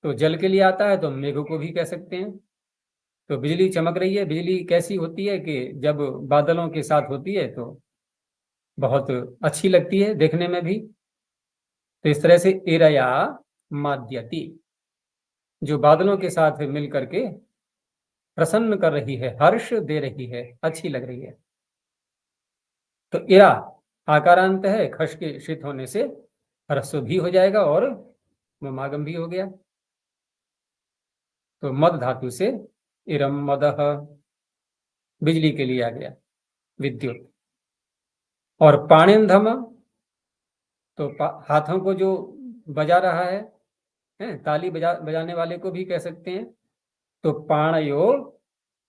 तो जल के लिए आता है तो मेघ को भी कह सकते हैं। तो बिजली चमक रही है, बिजली कैसी होती है कि जब बादलों के साथ होती है तो बहुत अच्छी लगती है देखने में भी। तो इस तरह से इरया माद्यति, जो बादलों के साथ मिल करके प्रसन्न कर रही है, हर्ष दे रही है, अच्छी लग रही है। तो इरा आकारांत है, खश के शीत होने से ह्रस्व भी हो जाएगा और ममागम भी हो गया। तो मद धातु से इरम मदः, बिजली के लिए आ गया, विद्युत। और पाणिंधम, तो हाथों को जो बजा रहा है, ताली बजाने वाले को भी कह सकते हैं। तो पाणयो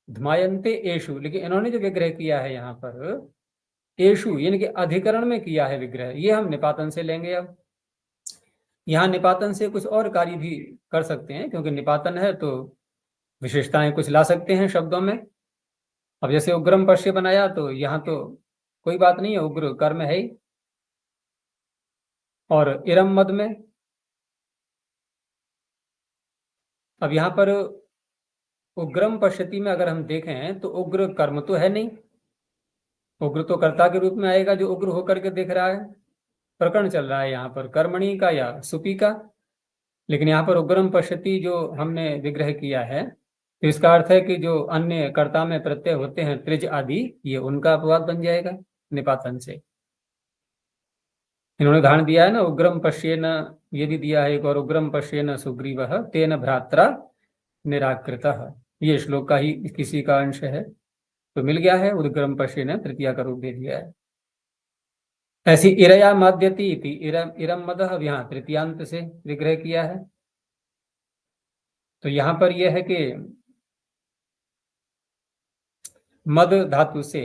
धमायन्ते एषु, लेकिन इन्होंने जो विग्रह किया है यहाँ पर एषु यानी कि अधिकरण में किया है विग्रह, ये हम निपातन से लेंगे। अब यहाँ निपातन से कुछ और कार्य भी कर सकते हैं, क्योंकि निपातन है तो विशेषताएं कुछ ला सकते हैं शब्दों में। अब जैसे उग्रम पश्य बनाया, तो यहाँ तो कोई बात नहीं है, उग्र कर्म है ही। और इरम मद में, अब यहाँ पर उग्रम पश्यति में अगर हम देखें तो उग्र कर्म तो है नहीं, उग्र तो कर्ता के रूप में आएगा जो उग्र होकर के देख रहा है। प्रकरण चल रहा है यहाँ पर कर्मणि का या सुपी का, लेकिन यहाँ पर उग्रम पश्यति जो हमने विग्रह किया है, तो इसका अर्थ है कि जो अन्य कर्ता में प्रत्यय होते हैं त्रिज आदि, ये उनका अपवाद बन जाएगा निपातन से। इन्होंने उदाहरण दिया है ना, उग्रम पश्येन, ये भी दिया है एक और, उग्रम पश्येन सुग्रीवः तेन भ्रात्रा निराकृतः, ये श्लोक का ही किसी का अंश है। तो मिल गया है, उग्रम पश्येन तृतीया का रूप दे दिया है। ऐसी इरया माद्यति इति, इरम इरम मदः, अब यहाँ तृतीयांत से विग्रह किया है। तो यहाँ पर यह है कि मद धातु से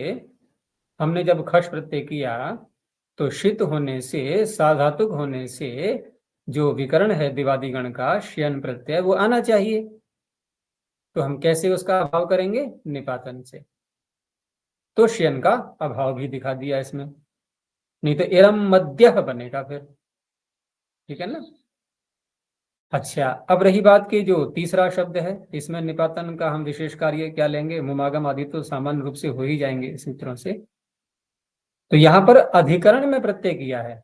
हमने जब खश प्रत्यय किया, तो शित होने से, साधातुक होने से जो विकरण है दिवादिगण का श्यन प्रत्यय, वो आना चाहिए। तो हम कैसे उसका अभाव करेंगे? निपातन से। तो श्यन का अभाव भी दिखा दिया इसमें, नहीं तो एरम मध्य बनेगा फिर, ठीक है ना। अच्छा, अब रही बात की जो तीसरा शब्द है, इसमें निपातन का हम विशेष कार्य क्या लेंगे? मुमागम आदि तो सामान्य रूप से हो ही जाएंगे सूत्रों से। तो यहां पर अधिकरण में प्रत्यय किया है,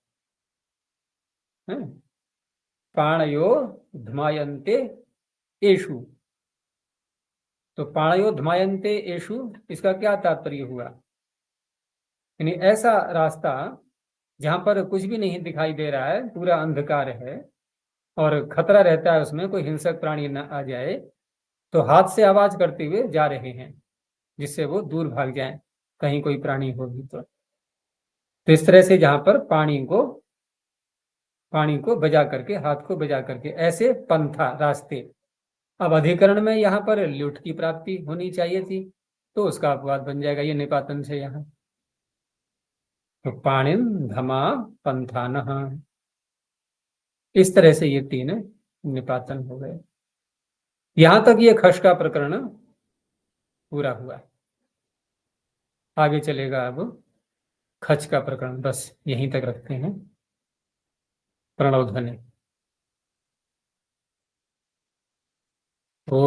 पाणयो धमायन्ते एषु। तो पाणयो धमायन्ते एषु, इसका क्या तात्पर्य हुआ? यानी ऐसा रास्ता जहां पर कुछ भी नहीं दिखाई दे रहा है, पूरा अंधकार है और खतरा रहता है उसमें कोई हिंसक प्राणी न आ जाए, तो हाथ से आवाज करते हुए जा रहे हैं जिससे वो दूर भाग जाएं, कहीं कोई प्राणी हो भी तो इस तरह से जहां पर पानी को बजा करके, हाथ को बजा करके, ऐसे पंथा रास्ते। अब अधिकरण में यहाँ पर ल्युट की प्राप्ति होनी चाहिए थी, तो उसका अपवाद बन जाएगा ये निपातन से यहाँ। तो पाणिन धमा पंथान, इस तरह से ये तीन निपातन हो गए। यहां तक ये खश का प्रकरण पूरा हुआ। आगे चलेगा अब खच का प्रकरण, बस यहीं तक रखते हैं। प्रणव ध्वनि। ओ